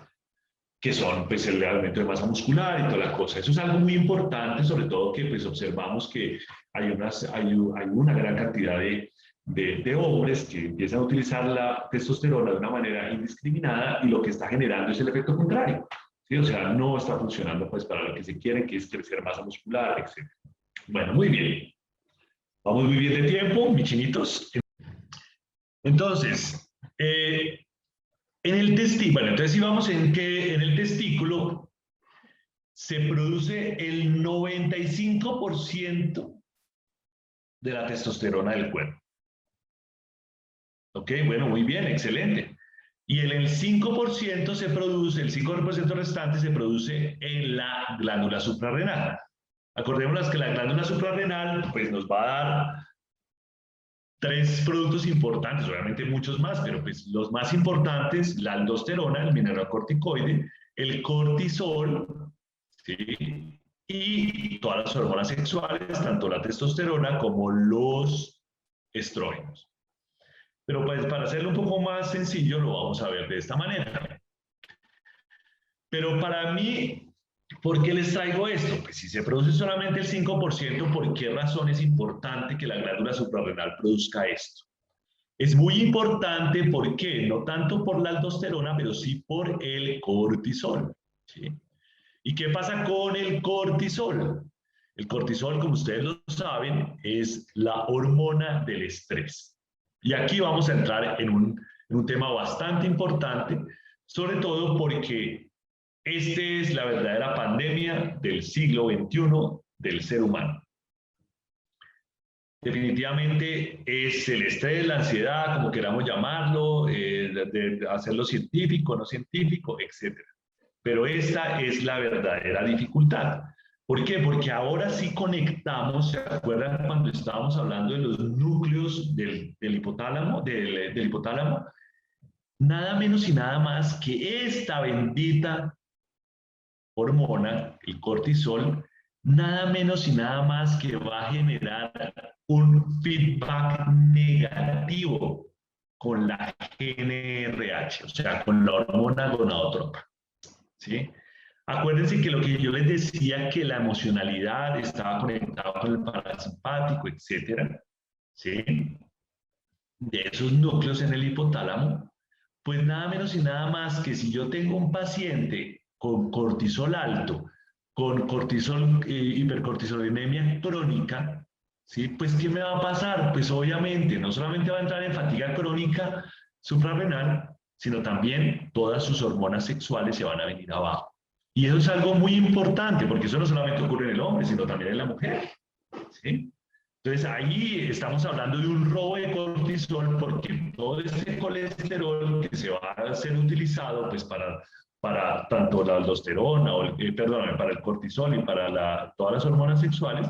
que son pues el aumento de masa muscular y toda la cosa. Eso es algo muy importante, sobre todo que pues observamos que hay una gran cantidad de hombres que empiezan a utilizar la testosterona de una manera indiscriminada y lo que está generando es el efecto contrario, ¿sí? O sea, no está funcionando pues para lo que se quiere, que es crecer masa muscular, etc. Bueno, muy bien. Vamos muy bien de tiempo, mis chinitos. Entonces, en el testículo, bueno, entonces si vamos en que en el testículo se produce el 95% de la testosterona del cuerpo. Ok, bueno, muy bien, excelente. Y en el 5% se produce, el 5% restante se produce en la glándula suprarrenal. Acordémonos que la glándula suprarrenal pues nos va a dar 3 productos importantes, obviamente muchos más, pero pues los más importantes, la aldosterona, el mineralocorticoide, el cortisol, ¿sí? Y todas las hormonas sexuales, tanto la testosterona como los estrógenos. Pero pues para hacerlo un poco más sencillo lo vamos a ver de esta manera. Pero para mí, ¿por qué les traigo esto? Pues si se produce solamente el 5%, ¿por qué razón es importante que la glándula suprarrenal produzca esto? Es muy importante, ¿por qué? No tanto por la aldosterona, pero sí por el cortisol, ¿sí? ¿Y qué pasa con el cortisol? El cortisol, como ustedes lo saben, es la hormona del estrés. Y aquí vamos a entrar en un tema bastante importante, sobre todo porque esta es la verdadera pandemia del siglo XXI del ser humano. Definitivamente es el estrés, la ansiedad, como queramos llamarlo, de hacerlo científico, no científico, etc. Pero esta es la verdadera dificultad. ¿Por qué? Porque ahora sí conectamos, ¿se acuerdan cuando estábamos hablando de los núcleos del hipotálamo? Del hipotálamo? Nada menos y nada más que esta bendita hormona, el cortisol, nada menos y nada más que va a generar un feedback negativo con la GnRH, o sea, con la hormona gonadotrópica, ¿sí? Acuérdense que lo que yo les decía, que la emocionalidad estaba conectada con el parasimpático, etcétera, ¿sí? De esos núcleos en el hipotálamo, pues nada menos y nada más que si yo tengo un paciente con cortisol alto, con cortisol, hipercortisolinemia crónica, ¿sí? Pues ¿qué me va a pasar? Pues obviamente no solamente va a entrar en fatiga crónica suprarrenal, sino también todas sus hormonas sexuales se van a venir abajo. Y eso es algo muy importante, porque eso no solamente ocurre en el hombre, sino también en la mujer, ¿sí? Entonces ahí estamos hablando de un robo de cortisol, porque todo ese colesterol que se va a ser utilizado pues para tanto la aldosterona, para el cortisol y para todas las hormonas sexuales,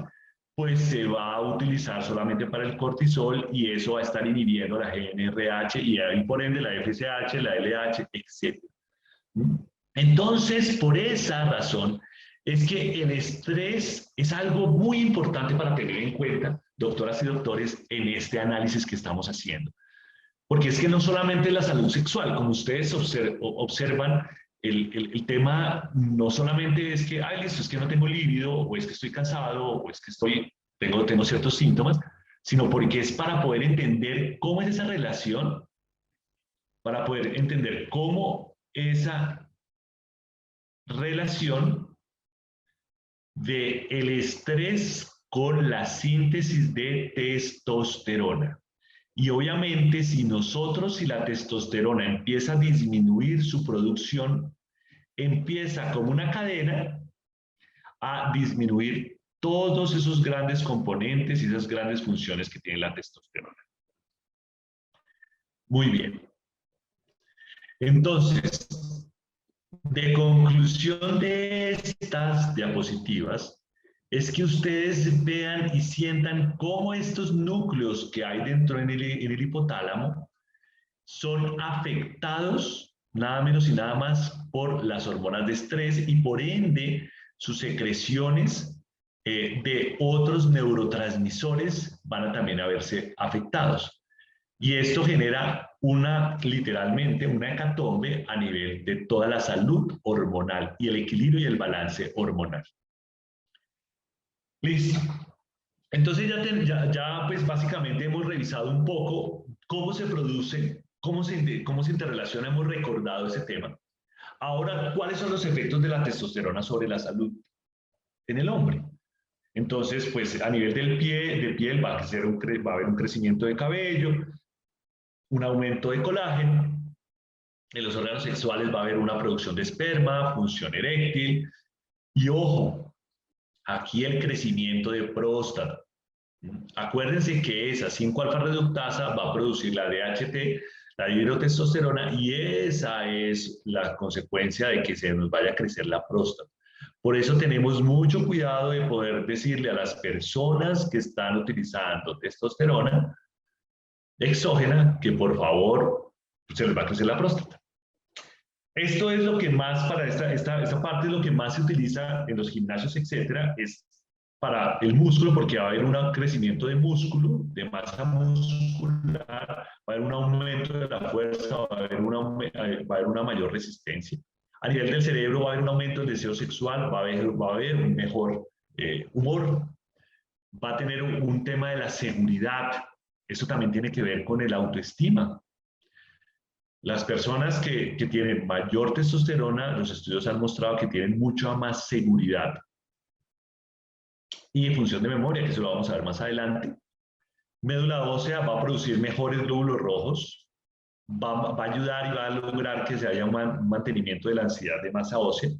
pues se va a utilizar solamente para el cortisol y eso va a estar inhibiendo la GnRH y ahí por ende la FSH, la LH, etc. Entonces, por esa razón, es que el estrés es algo muy importante para tener en cuenta, doctoras y doctores, en este análisis que estamos haciendo. Porque es que no solamente la salud sexual, como ustedes observan, el tema no solamente es que, ay, listo, es que no tengo líbido, o es que estoy cansado, o es que tengo ciertos síntomas, sino porque es para poder entender cómo es esa relación, para poder entender cómo esa relación del estrés con la síntesis de testosterona. Y obviamente si la testosterona empieza a disminuir su producción, empieza como una cadena a disminuir todos esos grandes componentes y esas grandes funciones que tiene la testosterona. Muy bien. Entonces, de conclusión de estas diapositivas, es que ustedes vean y sientan cómo estos núcleos que hay dentro en el hipotálamo son afectados nada menos y nada más por las hormonas de estrés y por ende sus secreciones de otros neurotransmisores van a también a verse afectados. Y esto genera literalmente una hecatombe a nivel de toda la salud hormonal y el equilibrio y el balance hormonal. Listo. Entonces ya pues básicamente hemos revisado un poco cómo se produce, cómo se interrelaciona, hemos recordado ese tema. Ahora, ¿cuáles son los efectos de la testosterona sobre la salud en el hombre? Entonces, pues a nivel de piel va a haber un crecimiento de cabello, un aumento de colágeno, en los órganos sexuales va a haber una producción de esperma, función eréctil, y ojo, aquí el crecimiento de próstata. Acuérdense que esa 5-alfa reductasa va a producir la DHT, la dihidrotestosterona, y esa es la consecuencia de que se nos vaya a crecer la próstata. Por eso tenemos mucho cuidado de poder decirle a las personas que están utilizando testosterona exógena que por favor se les va a crecer la próstata. Esto es lo que más, para esta parte es lo que más se utiliza en los gimnasios, etcétera, es para el músculo, porque va a haber un crecimiento de músculo, de masa muscular, va a haber un aumento de la fuerza, va a haber una mayor resistencia. A nivel del cerebro va a haber un aumento del deseo sexual, va a haber un mejor humor, va a tener un tema de la seguridad. Eso también tiene que ver con el autoestima. Las personas que tienen mayor testosterona, los estudios han mostrado que tienen mucha más seguridad. Y en función de memoria, que eso lo vamos a ver más adelante, médula ósea va a producir mejores glóbulos rojos, va a ayudar y va a lograr que se haya un mantenimiento de la densidad de masa ósea.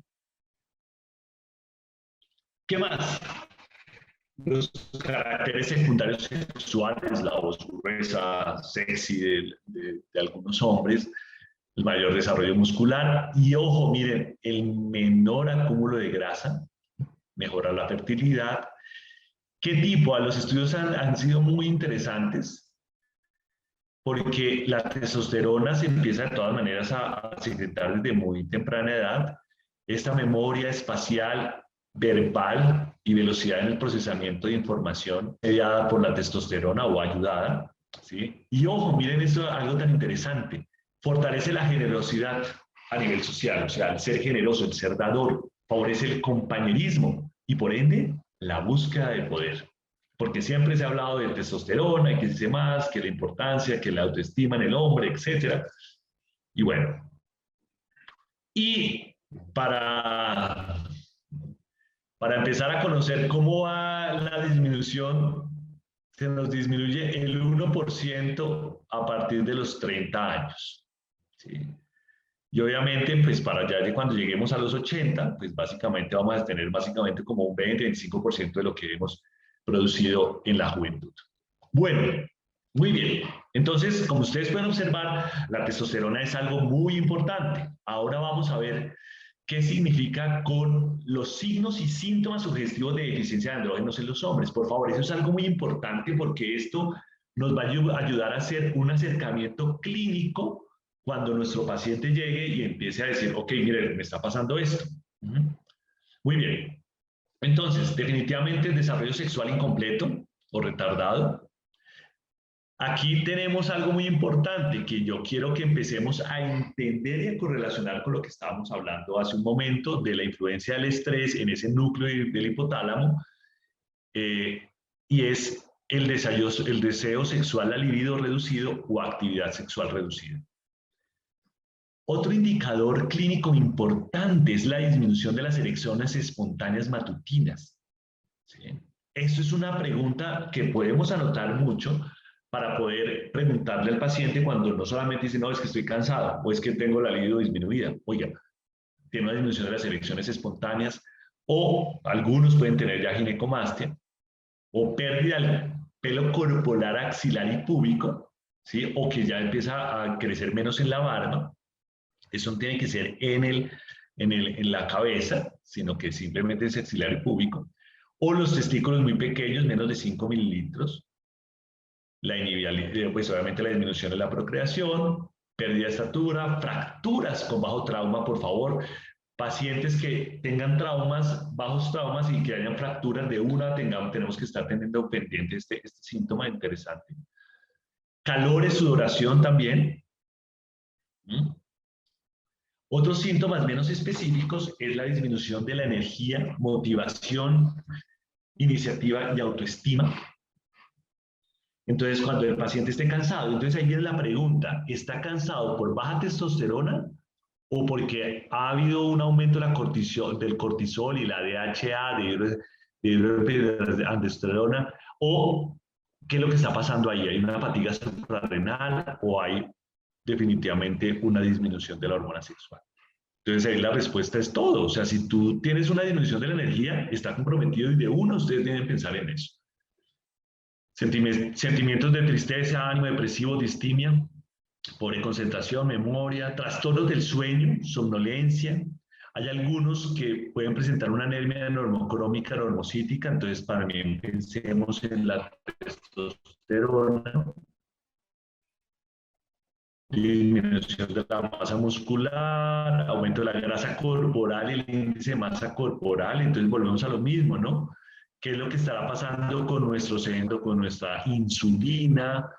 ¿Qué más? Los caracteres secundarios sexuales, la voz gruesa, sexy de algunos hombres, el mayor desarrollo muscular y ojo, miren, el menor acúmulo de grasa, mejora la fertilidad. ¿Qué tipo? Los estudios han sido muy interesantes porque la testosterona se empieza de todas maneras a secretar desde muy temprana edad. Esta memoria espacial, verbal y velocidad en el procesamiento de información mediada por la testosterona o ayudada, ¿sí? Y ojo, miren esto, algo tan interesante, fortalece la generosidad a nivel social, o sea, el ser generoso, el ser dador, favorece el compañerismo y por ende la búsqueda de poder, porque siempre se ha hablado de testosterona y que dice más, que la importancia, que la autoestima en el hombre, etc. Y bueno, y para empezar a conocer cómo va la disminución, se nos disminuye el 1% a partir de los 30 años. ¿Sí? Y obviamente, pues para ya cuando lleguemos a los 80, pues básicamente vamos a tener básicamente como un 20-25% de lo que hemos producido en la juventud. Bueno, muy bien. Entonces, como ustedes pueden observar, la testosterona es algo muy importante. Ahora vamos a ver ¿Qué significa con los signos y síntomas sugestivos de deficiencia de andrógenos en los hombres? Por favor, eso es algo muy importante porque esto nos va a ayudar a hacer un acercamiento clínico cuando nuestro paciente llegue y empiece a decir, ok, mire, me está pasando esto. Muy bien. Entonces, definitivamente el desarrollo sexual incompleto o retardado. Aquí tenemos algo muy importante que yo quiero que empecemos a entender y a correlacionar con lo que estábamos hablando hace un momento de la influencia del estrés en ese núcleo del hipotálamo, y es el deseo sexual, la libido reducido o actividad sexual reducida. Otro indicador clínico importante es la disminución de las erecciones espontáneas matutinas. ¿Sí? Esto es una pregunta que podemos anotar mucho para poder preguntarle al paciente cuando no solamente dice, no, es que estoy cansado o es que tengo la libido disminuida. Oiga, tiene una disminución de las erecciones espontáneas o algunos pueden tener ya ginecomastia o pérdida del pelo corporal axilar y púbico, ¿sí? O que ya empieza a crecer menos en la barba. Eso no tiene que ser en la cabeza, sino que simplemente es axilar y púbico. O los testículos muy pequeños, menos de 5 mililitros. La inhibibilidad, pues obviamente la disminución de la procreación, pérdida de estatura, fracturas con bajo trauma, por favor. Pacientes que tengan traumas, bajos traumas y que hayan fracturas de una, tenemos que estar teniendo pendiente este síntoma interesante. Calores, sudoración también. Otros síntomas menos específicos es la disminución de la energía, motivación, iniciativa y autoestima. Entonces, cuando el paciente esté cansado, entonces ahí viene la pregunta, ¿está cansado por baja testosterona o porque ha habido un aumento de del cortisol y la DHA, de aldosterona, o qué es lo que está pasando ahí? ¿Hay una fatiga suprarrenal o hay definitivamente una disminución de la hormona sexual? Entonces ahí la respuesta es todo. O sea, si tú tienes una disminución de la energía, está comprometido y de uno ustedes deben pensar en eso. Sentimientos de tristeza, ánimo depresivo, distimia, pobre concentración, memoria, trastornos del sueño, somnolencia. Hay algunos que pueden presentar una anemia normocrómica, normocítica, entonces también pensemos en la testosterona, disminución de la masa muscular, aumento de la grasa corporal y el índice de masa corporal, entonces volvemos a lo mismo, ¿no? ¿Qué es lo que estará pasando con nuestro centro, con nuestra insulina,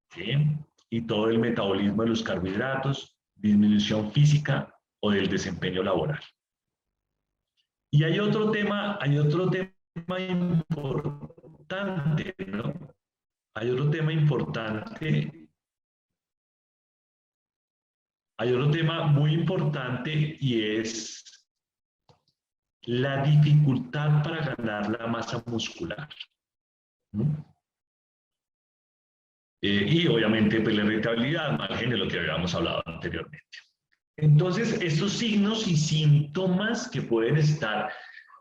¿sí? Y todo el metabolismo de los carbohidratos, disminución física o del desempeño laboral? Y hay otro tema importante, ¿no? Hay otro tema importante. Hay otro tema muy importante y es la dificultad para ganar la masa muscular. Y obviamente pues, la irritabilidad, margen de lo que habíamos hablado anteriormente. Entonces, estos signos y síntomas que pueden estar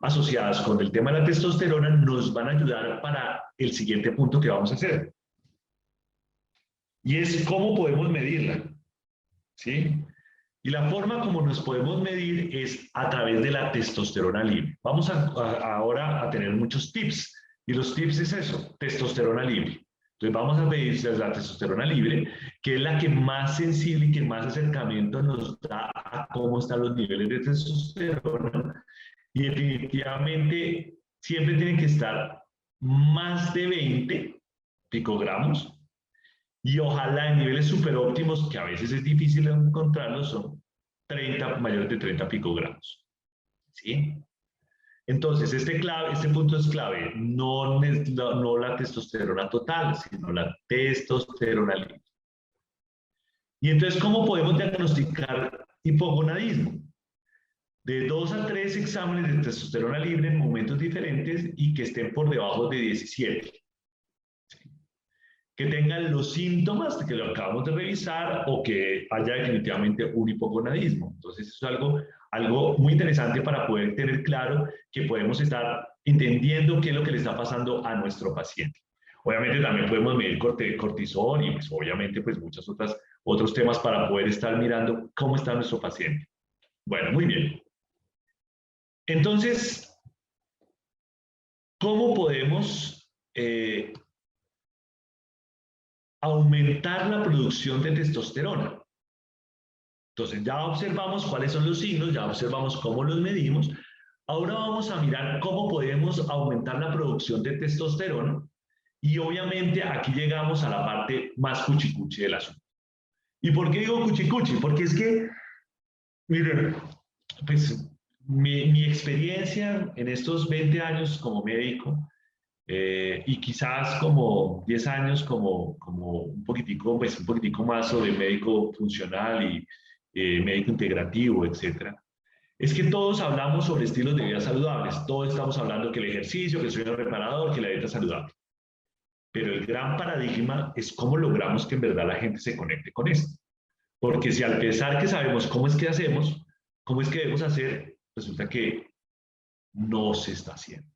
asociados con el tema de la testosterona nos van a ayudar para el siguiente punto que vamos a hacer. Y es cómo podemos medirla. ¿Sí? Y la forma como nos podemos medir es a través de la testosterona libre. Vamos ahora a tener muchos tips. Y los tips es eso, testosterona libre. Entonces vamos a medir la testosterona libre, que es la que más sensible y que más acercamiento nos da a cómo están los niveles de testosterona. Y definitivamente siempre tienen que estar más de 20 picogramos. Y ojalá en niveles super óptimos, que a veces es difícil encontrarlos, son mayores de 30 picogramos. ¿Sí? Entonces, este punto es clave. No la testosterona total, sino la testosterona libre. Y entonces, ¿cómo podemos diagnosticar hipogonadismo? De 2 a 3 exámenes de testosterona libre en momentos diferentes y que estén por debajo de 17. Que tengan los síntomas que lo acabamos de revisar o que haya definitivamente un hipogonadismo. Entonces, eso es algo muy interesante para poder tener claro que podemos estar entendiendo qué es lo que le está pasando a nuestro paciente. Obviamente también podemos medir cortisol y pues, obviamente pues, muchos otros temas para poder estar mirando cómo está nuestro paciente. Bueno, muy bien. Entonces, ¿cómo podemos aumentar la producción de testosterona? Entonces, ya observamos cuáles son los signos, ya observamos cómo los medimos. Ahora vamos a mirar cómo podemos aumentar la producción de testosterona. Y obviamente aquí llegamos a la parte más cuchicuchi del asunto. ¿Y por qué digo cuchicuchi? Porque es que, miren, pues mi experiencia en estos 20 años como médico y quizás como 10 años como un poquitico, pues un poquitico más sobre médico funcional y médico integrativo, etcétera, es que todos hablamos sobre estilos de vida saludables. Todos estamos hablando que el ejercicio, que el sueño reparador, que la dieta saludable. Pero el gran paradigma es cómo logramos que en verdad la gente se conecte con esto. Porque si al pesar que sabemos cómo es que hacemos, cómo es que debemos hacer, resulta que no se está haciendo.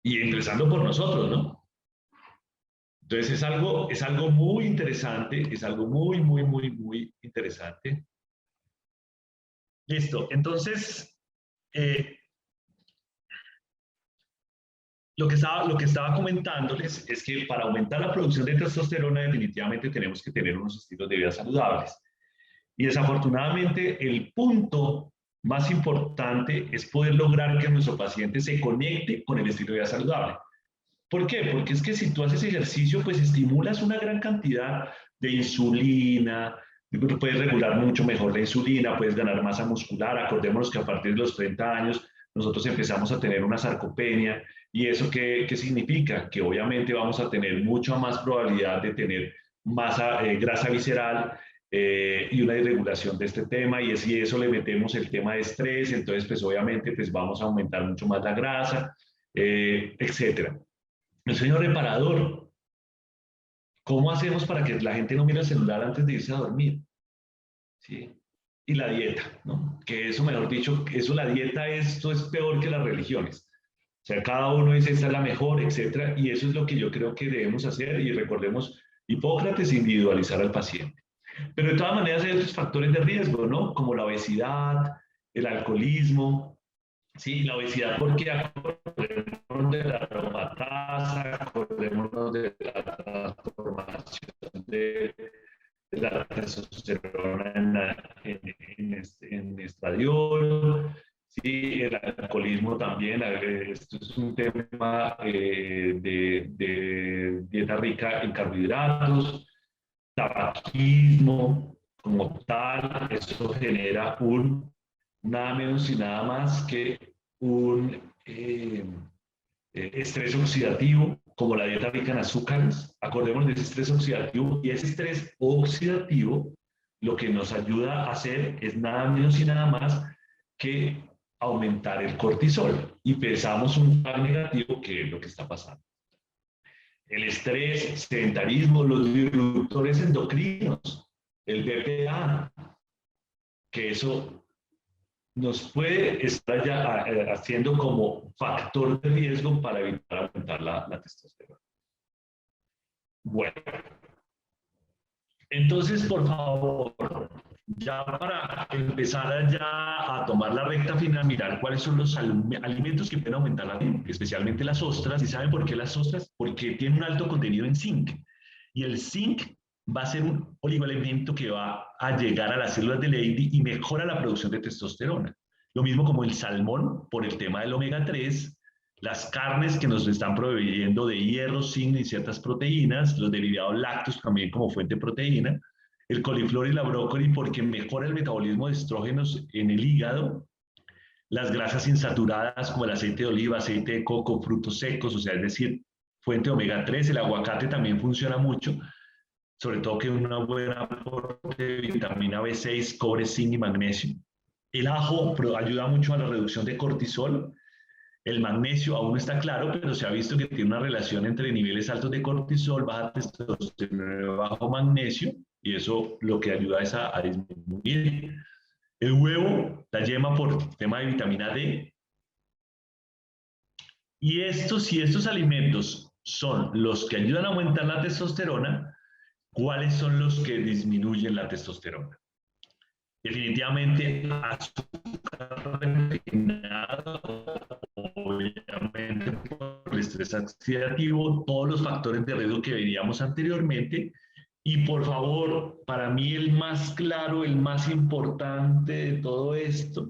Y empezando por nosotros, ¿no? Entonces es algo muy interesante, es algo muy interesante. Listo, entonces, lo que estaba comentándoles es que para aumentar la producción de testosterona definitivamente tenemos que tener unos estilos de vida saludables. Y desafortunadamente el punto más importante es poder lograr que nuestro paciente se conecte con el estilo de vida saludable. ¿Por qué? Porque es que si tú haces ejercicio, pues estimulas una gran cantidad de insulina, puedes regular mucho mejor la insulina, puedes ganar masa muscular. Acordémonos que a partir de los 30 años nosotros empezamos a tener una sarcopenia. ¿Y eso qué significa? Que obviamente vamos a tener mucha más probabilidad de tener masa, grasa visceral y una desregulación de este tema. Y si eso le metemos el tema de estrés, entonces pues obviamente pues vamos a aumentar mucho más la grasa, etcétera. El sueño reparador. ¿Cómo hacemos para que la gente no mire el celular antes de irse a dormir? ¿Sí? Y la dieta, ¿no? Que eso, mejor dicho, la dieta, esto es peor que las religiones. O sea, cada uno dice, esta es la mejor, etcétera, y eso es lo que yo creo que debemos hacer, y recordemos, Hipócrates, individualizar al paciente. Pero de todas maneras hay otros factores de riesgo, ¿no? Como la obesidad, el alcoholismo, ¿sí? La obesidad, porque acordémonos de la aromatasa, acordémonos de la transformación de la testosterona en estradiol, sí, el alcoholismo también. Esto es un tema de dieta rica en carbohidratos, tabaquismo como tal. Eso genera nada menos y nada más que un estrés oxidativo, como la dieta rica en azúcares. Acordémonos de ese estrés oxidativo, y ese estrés oxidativo lo que nos ayuda a hacer es nada menos y nada más que aumentar el cortisol, y pensamos un tal negativo, que es lo que está pasando. El estrés, sedentarismo, los disruptores endocrinos, el BPA, que eso nos puede estar ya haciendo como factor de riesgo para evitar aumentar la testosterona. Bueno, entonces, por favor, ya para empezar ya a tomar la recta final, mirar cuáles son los alimentos que pueden aumentar la dieta, especialmente las ostras. ¿Y saben por qué las ostras? Porque tienen un alto contenido en zinc. Y el zinc va a ser un oligoelemento que va a llegar a las células de Leydig y mejora la producción de testosterona. Lo mismo como el salmón, por el tema del omega 3, las carnes que nos están proveyendo de hierro, zinc y ciertas proteínas, los derivados lácteos también como fuente de proteína, el coliflor y la brócoli porque mejora el metabolismo de estrógenos en el hígado, las grasas insaturadas como el aceite de oliva, aceite de coco, frutos secos, o sea, es decir, fuente de omega 3, el aguacate también funciona mucho, sobre todo que una buena aporte de vitamina B6, cobre, zinc y magnesio. El ajo ayuda mucho a la reducción de cortisol. El magnesio aún no está claro, pero se ha visto que tiene una relación entre niveles altos de cortisol, baja testosterona, bajo magnesio, y eso lo que ayuda es a disminuir. El huevo, la yema por tema de vitamina D. Y si estos alimentos son los que ayudan a aumentar la testosterona, ¿cuáles son los que disminuyen la testosterona? Definitivamente azúcar azúcar refinado, obviamente por el estrés oxidativo, todos los factores de riesgo que veíamos anteriormente. Y por favor, para mí el más claro, el más importante de todo esto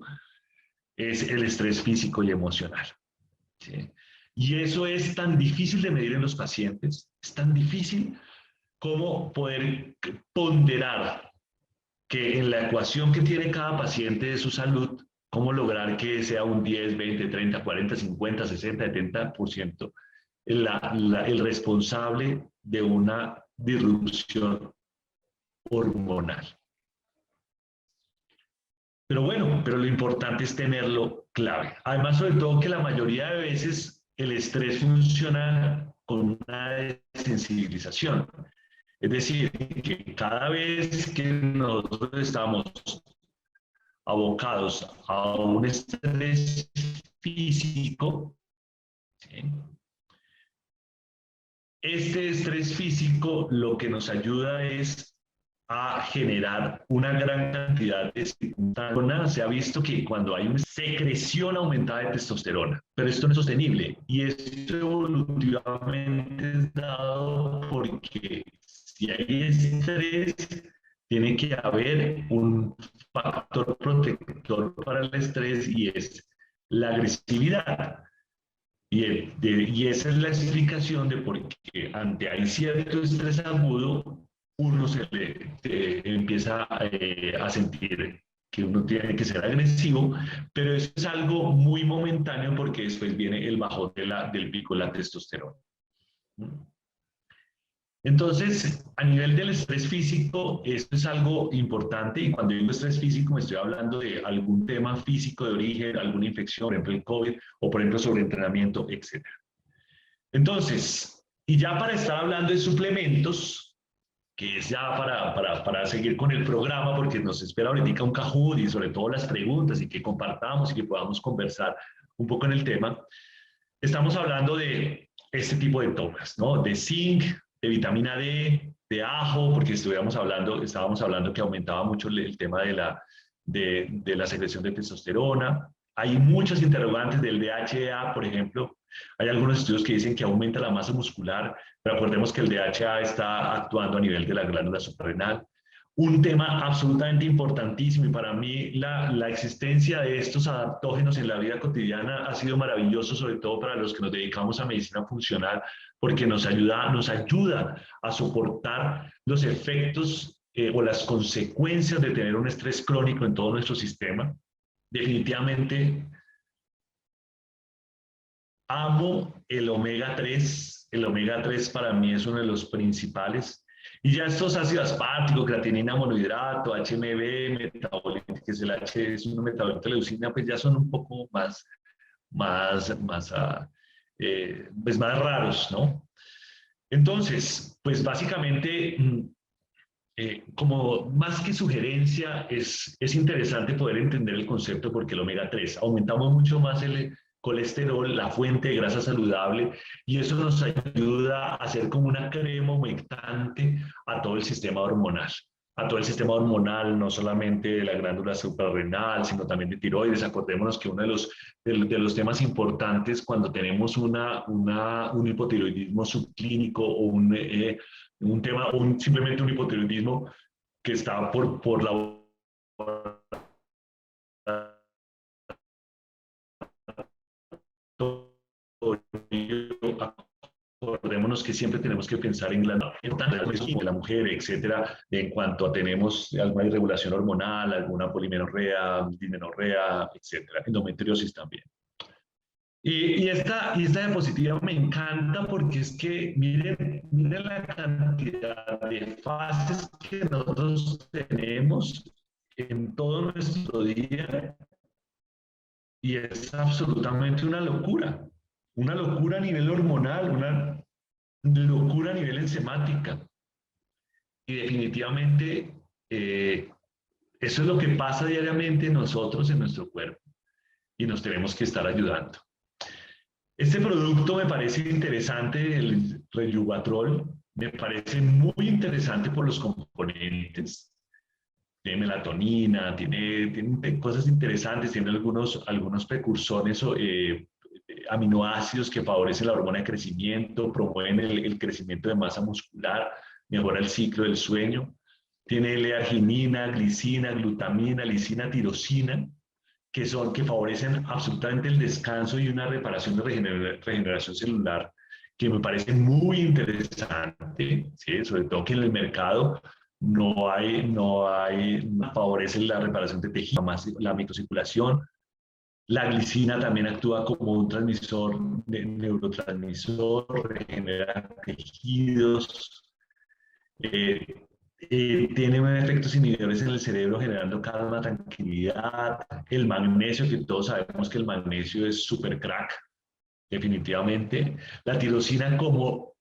es el estrés físico y emocional. ¿Sí? Y eso es tan difícil de medir en los pacientes, es tan difícil como poder ponderar que en la ecuación que tiene cada paciente de su salud, cómo lograr que sea un 10, 20, 30, 40, 50, 60, 70% el responsable de una disrupción hormonal. Pero bueno, pero lo importante es tenerlo clave. Además, sobre todo que la mayoría de veces el estrés funciona con una desensibilización. Es decir, que cada vez que nosotros estamos abocados a un estrés físico, ¿sí? Este estrés físico lo que nos ayuda es a generar una gran cantidad de testosterona. Se ha visto que cuando hay una secreción aumentada de testosterona, pero esto no es sostenible y esto evolutivamente es dado porque si hay estrés, tiene que haber un factor protector para el estrés y es la agresividad. Y esa es la explicación de por qué ante hay cierto estrés agudo, uno se empieza a sentir que uno tiene que ser agresivo, pero eso es algo muy momentáneo porque después viene el bajón del pico de la testosterona. Entonces, a nivel del estrés físico, esto es algo importante y cuando digo estrés físico me estoy hablando de algún tema físico de origen, alguna infección, por ejemplo el COVID o por ejemplo sobreentrenamiento, etc. Entonces, y ya para estar hablando de suplementos, que es ya para seguir con el programa, porque nos espera ahorita un Kahoot y sobre todo las preguntas y que compartamos y que podamos conversar un poco en el tema, estamos hablando de este tipo de tomas, ¿no? De zinc, de vitamina D, de ajo, porque estábamos hablando que aumentaba mucho el tema de la secreción de testosterona. Hay muchas interrogantes del DHEA, por ejemplo. Hay algunos estudios que dicen que aumenta la masa muscular, pero acordemos que el DHEA está actuando a nivel de la glándula suprarrenal. Un tema absolutamente importantísimo y para mí la existencia de estos adaptógenos en la vida cotidiana ha sido maravilloso, sobre todo para los que nos dedicamos a medicina funcional, porque nos ayuda a soportar los efectos o las consecuencias de tener un estrés crónico en todo nuestro sistema. Definitivamente amo el omega 3. El omega 3 para mí es uno de los principales. Y ya estos ácidos asparticos, creatinina monohidrato, HMB, metabólico, que es el H, es un metabolito de leucina, pues ya son un poco más raros, ¿no? Entonces, pues básicamente, como más que sugerencia, es interesante poder entender el concepto porque el omega 3, aumentamos mucho más el colesterol, la fuente de grasa saludable, y eso nos ayuda a hacer como una crema humectante a todo el sistema hormonal. A todo el sistema hormonal, no solamente de la glándula suprarrenal, sino también de tiroides. Acordémonos que uno de los temas importantes cuando tenemos un hipotiroidismo subclínico o simplemente un hipotiroidismo que está por la acordémonos que siempre tenemos que pensar en la mujer, etcétera, en cuanto a tenemos alguna irregulación hormonal, alguna polimenorrea, dismenorrea, etcétera, endometriosis también. Y esta diapositiva me encanta porque es que miren la cantidad de fases que nosotros tenemos en todo nuestro día y es absolutamente una locura a nivel hormonal, una locura a nivel enzimática. Y definitivamente eso es lo que pasa diariamente en nosotros, en nuestro cuerpo, y nos tenemos que estar ayudando. Este producto me parece interesante, el Resveratrol, me parece muy interesante por los componentes. tiene melatonina, tiene cosas interesantes, tiene algunos precursores aminoácidos que favorecen la hormona de crecimiento, promueven el crecimiento de masa muscular, mejora el ciclo del sueño. Tiene L-arginina, glicina, glutamina, lisina, tirosina, que favorecen absolutamente el descanso y una reparación de regeneración celular que me parece muy interesante, ¿sí? Sobre todo que en el mercado no favorece la reparación de tejido, más la microcirculación. La glicina también actúa como un neurotransmisor, regenera tejidos, tiene efectos inhibidores en el cerebro generando calma, tranquilidad. El magnesio, que todos sabemos que el magnesio es super crack, definitivamente. La tirosina como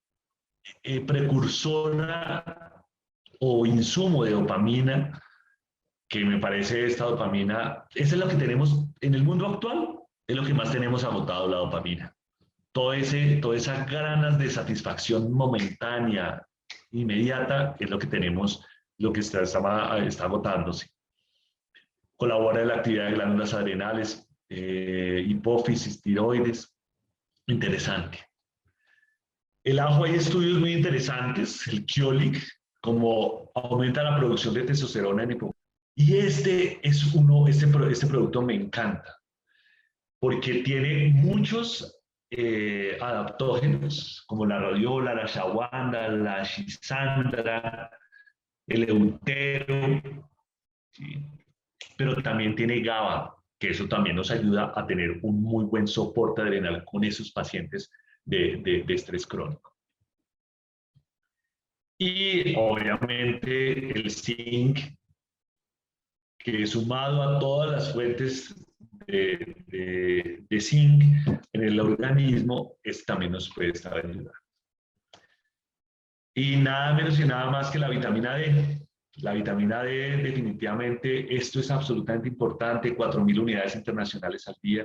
precursora o insumo de dopamina, que me parece esta dopamina, eso es lo que tenemos en el mundo actual, es lo que más tenemos agotado, la dopamina. Todas esas ganas de satisfacción momentánea, inmediata, es lo que tenemos, lo que está agotándose. Colabora en la actividad de glándulas adrenales, hipófisis, tiroides. Interesante. El ajo, hay estudios muy interesantes, el Kyolic, como aumenta la producción de testosterona en hipófisis. Y este producto me encanta, porque tiene muchos adaptógenos, como la rodiola, la ashwagandha, la schisandra, el eutero, ¿sí? Pero también tiene GABA, que eso también nos ayuda a tener un muy buen soporte adrenal con esos pacientes de estrés crónico. Y obviamente el zinc, que sumado a todas las fuentes de zinc en el organismo, también nos puede estar ayudando. Y nada menos y nada más que la vitamina D. La vitamina D, definitivamente, esto es absolutamente importante, 4.000 unidades internacionales al día.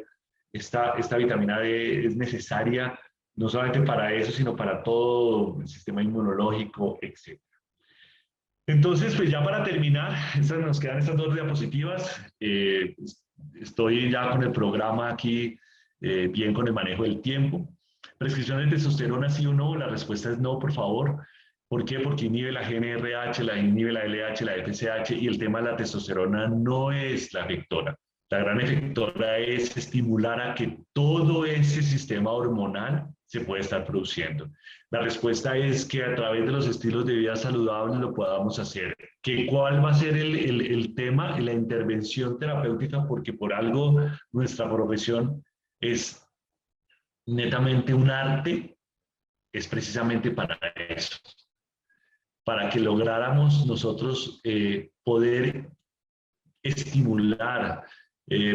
Esta vitamina D es necesaria no solamente para eso, sino para todo el sistema inmunológico, etc. Entonces, pues ya para terminar, nos quedan estas dos diapositivas. Estoy ya con el programa aquí, bien con el manejo del tiempo. ¿Prescripción de testosterona, sí o no? La respuesta es no, por favor. ¿Por qué? Porque inhibe la GnRH, inhibe la LH, la FSH, y el tema de la testosterona no es la efectora. La gran efectora es estimular a que todo ese sistema hormonal se pueda estar produciendo. La respuesta es que a través de los estilos de vida saludables lo podamos hacer. ¿Cuál va a ser el tema, la intervención terapéutica? Porque por algo nuestra profesión es netamente un arte, es precisamente para eso. Para que lográramos nosotros poder estimular,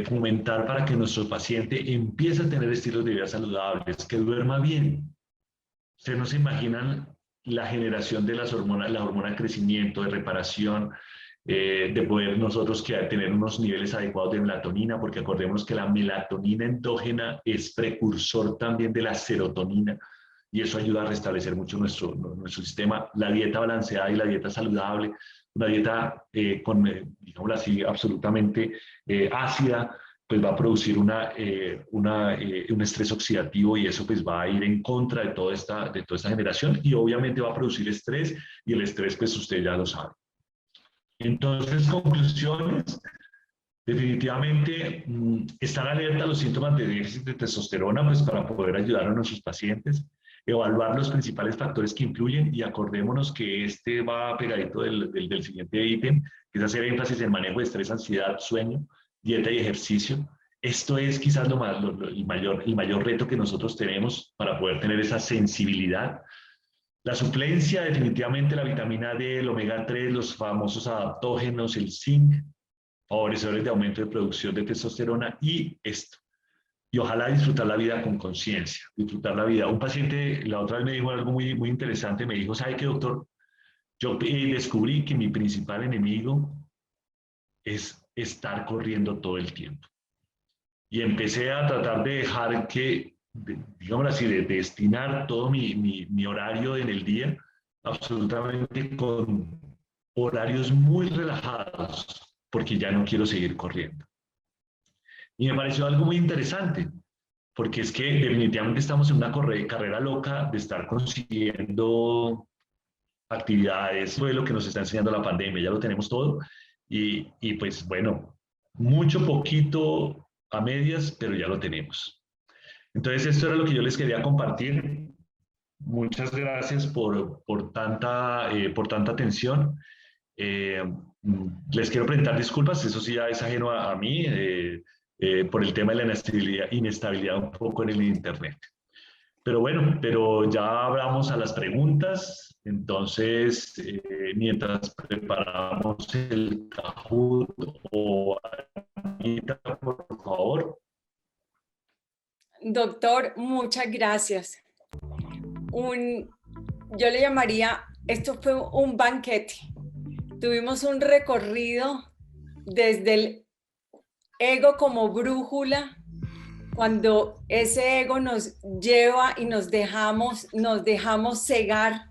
fomentar para que nuestro paciente empiece a tener estilos de vida saludables, que duerma bien. Ustedes no se imaginan la generación de las hormonas, la hormona de crecimiento, de reparación, de poder nosotros tener unos niveles adecuados de melatonina, porque acordemos que la melatonina endógena es precursor también de la serotonina, y eso ayuda a restablecer mucho nuestro sistema. La dieta balanceada y la dieta saludable, una dieta digámoslo así, absolutamente ácida, pues va a producir un estrés oxidativo, y eso pues va a ir en contra de toda esta generación, y obviamente va a producir estrés, y el estrés pues usted ya lo sabe. Entonces, conclusiones. Definitivamente estar alerta a los síntomas de déficit de testosterona, pues para poder ayudar a nuestros pacientes, evaluar los principales factores que influyen, y acordémonos que este va pegadito del siguiente ítem, que es hacer énfasis en manejo de estrés, ansiedad, sueño, dieta y ejercicio. Esto es quizás el mayor reto que nosotros tenemos para poder tener esa sensibilidad. La suplencia, definitivamente la vitamina D, el omega 3, los famosos adaptógenos, el zinc, favorecedores de aumento de producción de testosterona, y esto. Y ojalá disfrutar la vida con conciencia, disfrutar la vida. Un paciente la otra vez me dijo algo muy, muy interesante, me dijo, ¿sabe qué, doctor? Yo descubrí que mi principal enemigo es estar corriendo todo el tiempo. Y empecé a tratar de dejar digamos así, de destinar todo mi horario en el día absolutamente con horarios muy relajados porque ya no quiero seguir corriendo. Y me pareció algo muy interesante, porque es que definitivamente estamos en una carrera loca de estar consiguiendo actividades, fue lo que nos está enseñando la pandemia, ya lo tenemos todo, y pues bueno, mucho poquito a medias, pero ya lo tenemos. Entonces esto era lo que yo les quería compartir. Muchas gracias por tanta atención. Les quiero presentar disculpas, eso sí ya es ajeno a mí, por el tema de la inestabilidad un poco en el Internet. Pero bueno, pero ya hablamos a las preguntas, entonces mientras preparamos el Kahoot o Anita, por favor. Doctor, muchas gracias. Yo le llamaría, esto fue un banquete. Tuvimos un recorrido desde el ego como brújula, cuando ese ego nos lleva y nos dejamos cegar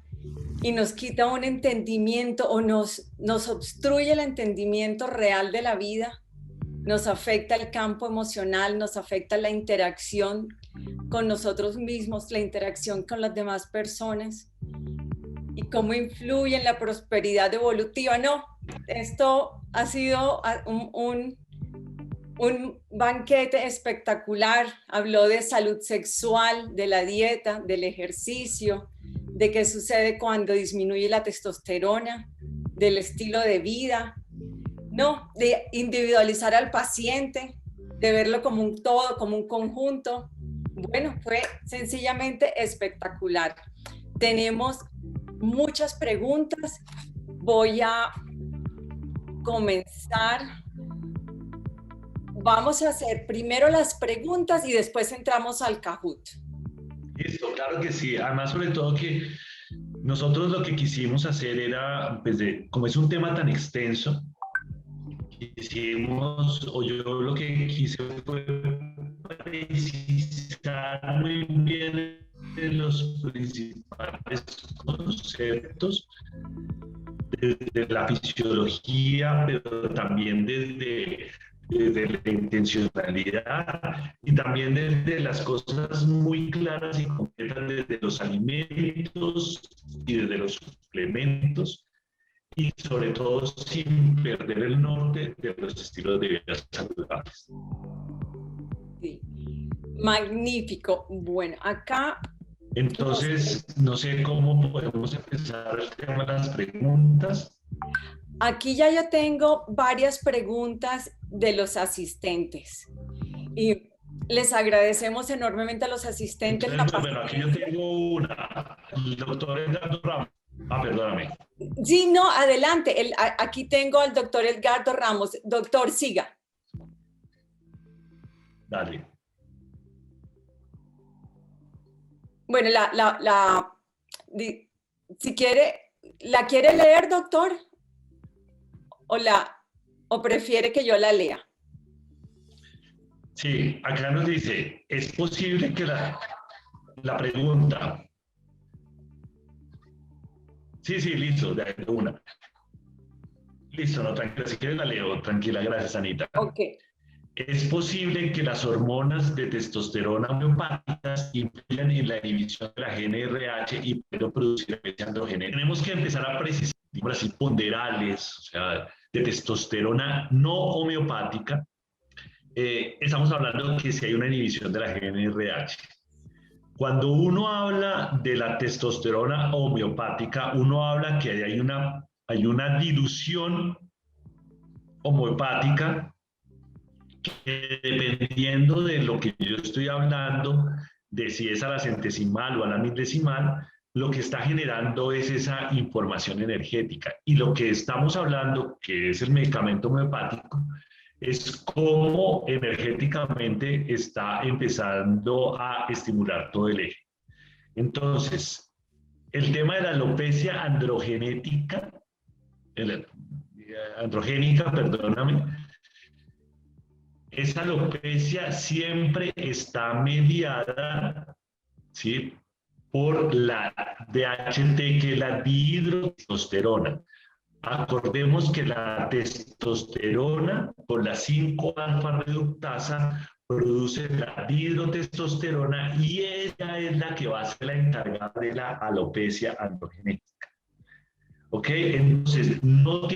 y nos quita un entendimiento o nos obstruye el entendimiento real de la vida, nos afecta el campo emocional, nos afecta la interacción con nosotros mismos, la interacción con las demás personas y cómo influye en la prosperidad evolutiva. No, esto ha sido un banquete espectacular. Habló de salud sexual, de la dieta, del ejercicio, de qué sucede cuando disminuye la testosterona, del estilo de vida, no, de individualizar al paciente, de verlo como un todo, como un conjunto. Bueno, fue sencillamente espectacular. Tenemos muchas preguntas. Voy a comenzar. Vamos a hacer primero las preguntas y después entramos al Kahoot. Listo, claro que sí. Además, sobre todo que nosotros lo que quisimos hacer era, pues como es un tema tan extenso, yo lo que quise fue precisar muy bien los principales conceptos desde la fisiología, pero también desde la intencionalidad y también desde las cosas muy claras y concretas desde los alimentos y desde los suplementos, y sobre todo sin perder el norte de los estilos de vida saludables. Sí. Magnífico. Bueno, acá... Entonces, no sé cómo podemos empezar el tema de las preguntas. Aquí ya yo tengo varias preguntas de los asistentes. Y les agradecemos enormemente a los asistentes. Entonces, bueno, aquí yo tengo una. El doctor Edgardo Ramos. Perdóname. Sí, no, adelante. Aquí tengo al doctor Edgardo Ramos. Doctor, siga. Dale. Bueno, si quiere, ¿la quiere leer, doctor? ¿O prefiere que yo la lea? Sí, acá nos dice, ¿es posible que la pregunta... Sí, listo, de una. Listo, no, tranquila, si quieres la leo, tranquila, gracias, Anita. Ok. ¿Es posible que las hormonas de testosterona homeopáticas influyan en la inhibición de la GnRH y puedan producir ese androgenesis? Tenemos que empezar a precisar, así, ponderales, o sea, de testosterona no homeopática. Estamos hablando de que si hay una inhibición de la GnRH. Cuando uno habla de la testosterona homeopática, uno habla que hay una dilución homeopática que, dependiendo de lo que yo estoy hablando, de si es a la centesimal o a la milesimal, lo que está generando es esa información energética. Y lo que estamos hablando, que es el medicamento homeopático, es cómo energéticamente está empezando a estimular todo el eje. Entonces, el tema de la alopecia androgénica, perdóname, esa alopecia siempre está mediada, ¿sí?, por la DHT, que es la dihidrotestosterona. Acordemos que la testosterona con la 5-alfa reductasa produce la dihidrotestosterona y ella es la que va a ser la encargada de la alopecia androgenética. ¿Ok? Entonces, no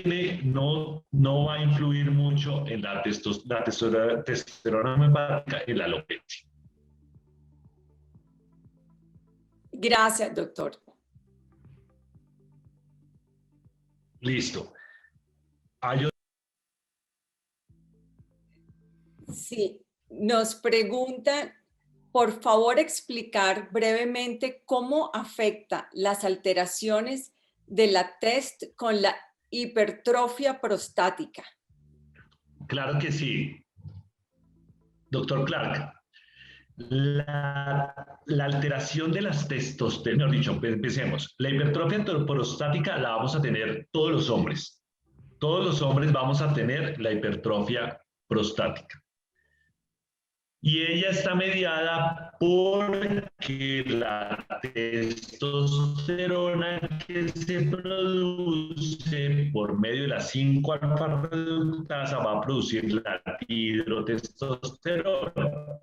va a influir mucho en la testosterona homeopática en la alopecia. Gracias, doctor. Listo. Sí, nos preguntan, por favor, explicar brevemente cómo afecta las alteraciones de la TEST con la hipertrofia prostática. Claro que sí, doctor Clark. La alteración de las testosteronas, mejor dicho, empecemos. La hipertrofia prostática la vamos a tener todos los hombres. Todos los hombres vamos a tener la hipertrofia prostática. Y ella está mediada porque la testosterona que se produce por medio de la 5-alfa reductasa va a producir la dihidrotestosterona.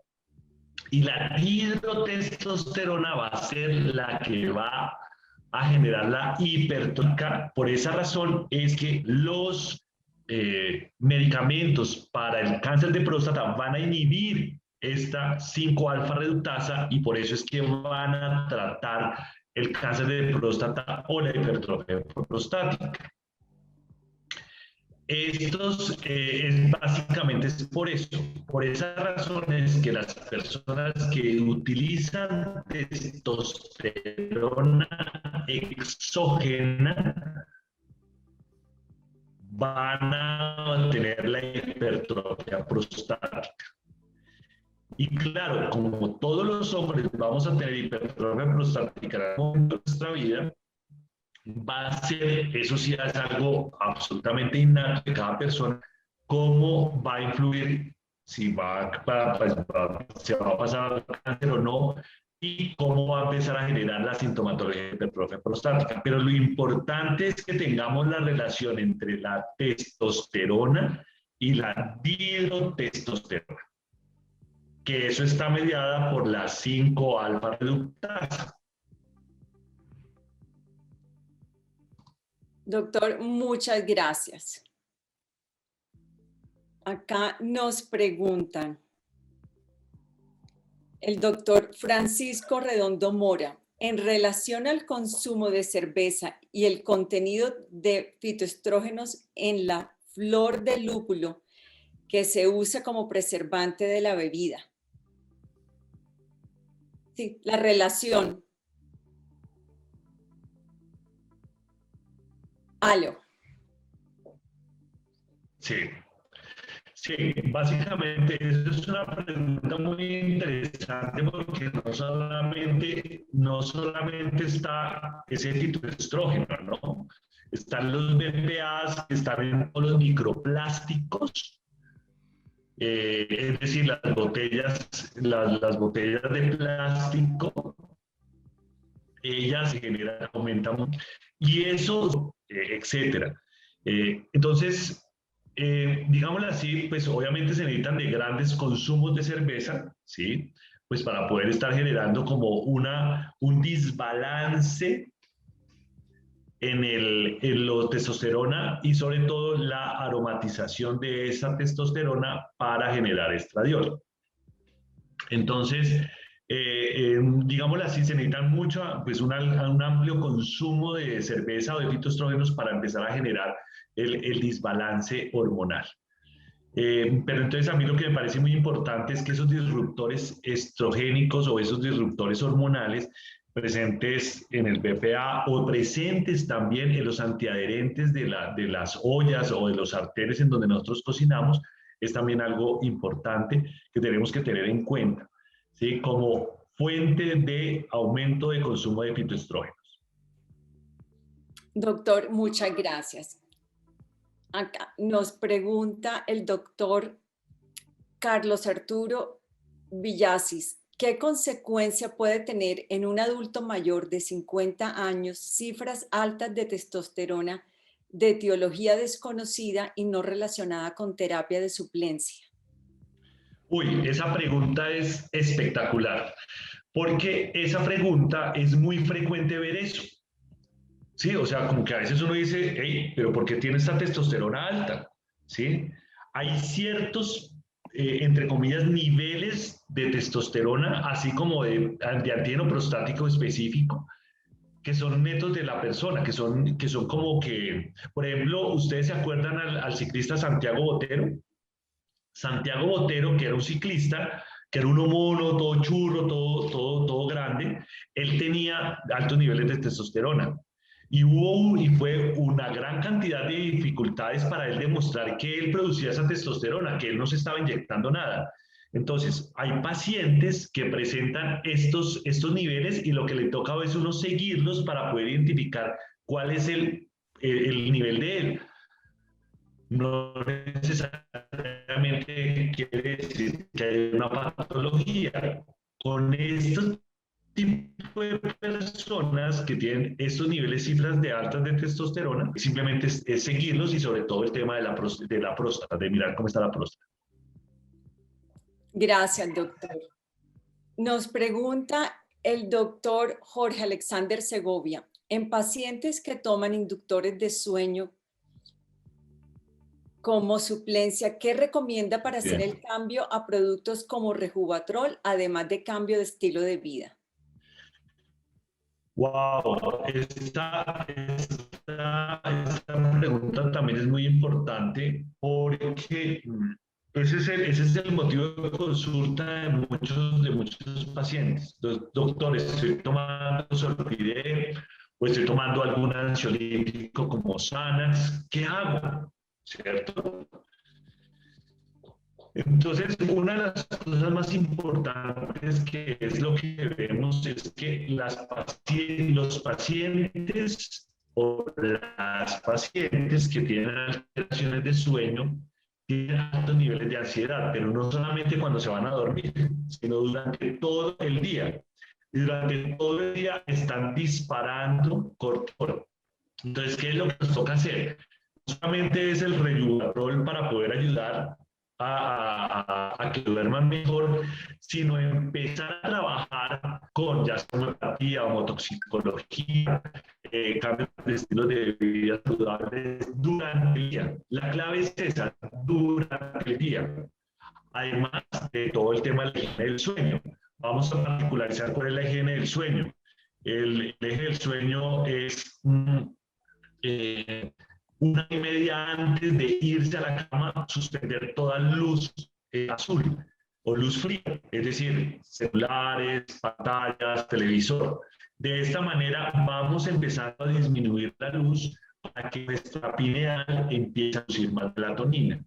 Y la hidrotestosterona va a ser la que va a generar la hipertrofia. Por esa razón es que los medicamentos para el cáncer de próstata van a inhibir esta 5-alfa reductasa y por eso es que van a tratar el cáncer de próstata o la hipertrofia prostática. Estos básicamente es por eso, por esa razón es que las personas que utilizan testosterona exógena van a tener la hipertrofia prostática. Y claro, como todos los hombres vamos a tener hipertrofia prostática en algún momento de nuestra vida, va a ser, eso sí es algo absolutamente innato de cada persona, cómo va a influir, si se va a pasar al cáncer o no, y cómo va a empezar a generar la sintomatología de hipertrofia prostática. Pero lo importante es que tengamos la relación entre la testosterona y la dihidrotestosterona, que eso está mediada por la 5-alfa reductasa. Doctor, muchas gracias. Acá nos preguntan, el doctor Francisco Redondo Mora, en relación al consumo de cerveza y el contenido de fitoestrógenos en la flor de lúpulo que se usa como preservante de la bebida. Sí, la relación. Aló. Sí. Sí, básicamente eso es una pregunta muy interesante porque no solamente está ese fitoestrógeno, ¿no? Están los BPAs, están en todos los microplásticos, es decir, las botellas de plástico, ellas se generan, aumentan mucho, y eso, etcétera. Entonces, digámoslo así, pues obviamente se necesitan de grandes consumos de cerveza, ¿sí? Pues para poder estar generando como un desbalance en la testosterona y sobre todo la aromatización de esa testosterona para generar estradiol. Entonces, digámoslo así, se necesita mucho, pues un amplio consumo de cerveza o de fitoestrógenos para empezar a generar el desbalance hormonal. Pero entonces a mí lo que me parece muy importante es que esos disruptores estrogénicos o esos disruptores hormonales presentes en el BPA o presentes también en los antiadherentes de las ollas o de los sartenes en donde nosotros cocinamos, es también algo importante que tenemos que tener en cuenta, ¿sí? Como fuente de aumento de consumo de fitoestrógenos. Doctor, muchas gracias. Acá nos pregunta el doctor Carlos Arturo Villasis, ¿qué consecuencia puede tener en un adulto mayor de 50 años cifras altas de testosterona de etiología desconocida y no relacionada con terapia de suplencia? Uy, esa pregunta es espectacular, porque esa pregunta es muy frecuente ver eso. Sí, o sea, como que a veces uno dice, hey, pero ¿por qué tiene esta testosterona alta? ¿Sí? Hay ciertos, entre comillas, niveles de testosterona, así como de antígeno prostático específico, que son netos de la persona, que son como que, por ejemplo, ¿ustedes se acuerdan al ciclista Santiago Botero? Santiago Botero, que era un ciclista, que era uno mono, todo churro, todo grande, él tenía altos niveles de testosterona. Y fue una gran cantidad de dificultades para él demostrar que él producía esa testosterona, que él no se estaba inyectando nada. Entonces, hay pacientes que presentan estos niveles y lo que le toca a veces uno seguirlos para poder identificar cuál es el nivel de él. No necesariamente quiere decir que hay una patología. Con estos tipos de personas que tienen estos niveles, cifras de altas de testosterona, simplemente es seguirlos y sobre todo el tema de la próstata, de mirar cómo está la próstata. Gracias, doctor. Nos pregunta el doctor Jorge Alexander Segovia, en pacientes que toman inductores de sueño como suplencia, ¿qué recomienda para hacer el cambio a productos como Rejuvatrol, además de cambio de estilo de vida? Wow, esta pregunta también es muy importante porque ese es el motivo de consulta de muchos pacientes. Doctores, estoy tomando Solpidem o estoy tomando algún ansiolítico como Xanax, ¿qué hago? ¿Cierto? Entonces, una de las cosas más importantes que es lo que vemos es que los pacientes o las pacientes que tienen alteraciones de sueño tienen altos niveles de ansiedad, pero no solamente cuando se van a dormir, sino durante todo el día. Y durante todo el día están disparando cortisol. Entonces, ¿qué es lo que nos toca hacer? No solamente es el Rejuvatrol para poder ayudar a que duerman mejor, sino empezar a trabajar con ya sea homeopatía, homotoxicología, cambios de estilos de vida saludables durante el día. La clave es esa, durante el día. Además de todo el tema de la higiene del sueño. Vamos a particularizar cuál es la higiene del sueño. El eje del sueño es eh, una hora y media antes de irse a la cama, suspender toda luz azul o luz fría, es decir, celulares, pantallas, televisor. De esta manera vamos empezando a disminuir la luz para que nuestra pineal empiece a producir más melatonina.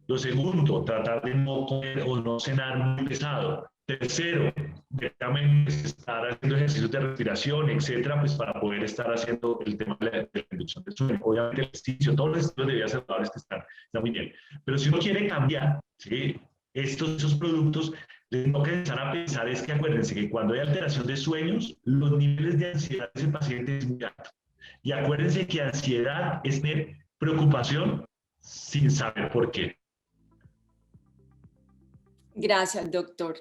Lo segundo, tratar de no comer o no cenar muy pesado. Tercero, directamente estar haciendo ejercicios de respiración, etcétera, pues para poder estar haciendo el tema de la inducción del sueño. Obviamente el ejercicio, todos los estilos de vida saludables que están muy bien. Pero si uno quiere cambiar, ¿sí?, esos productos, les toca empezar a pensar es que acuérdense que cuando hay alteración de sueños, los niveles de ansiedad de ese paciente es muy alto. Y acuérdense que ansiedad es tener preocupación sin saber por qué. Gracias, doctor.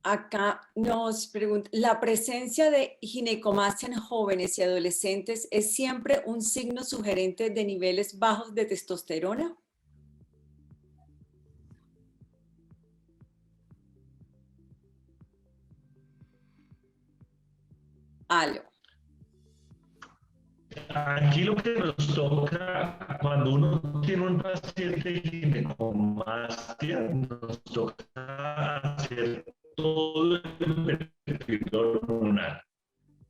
Acá nos pregunta, ¿la presencia de ginecomastia en jóvenes y adolescentes es siempre un signo sugerente de niveles bajos de testosterona? Aló. Aquí lo que nos toca, cuando uno tiene un paciente ginecomastia, nos toca hacer todo el perfil hormonal.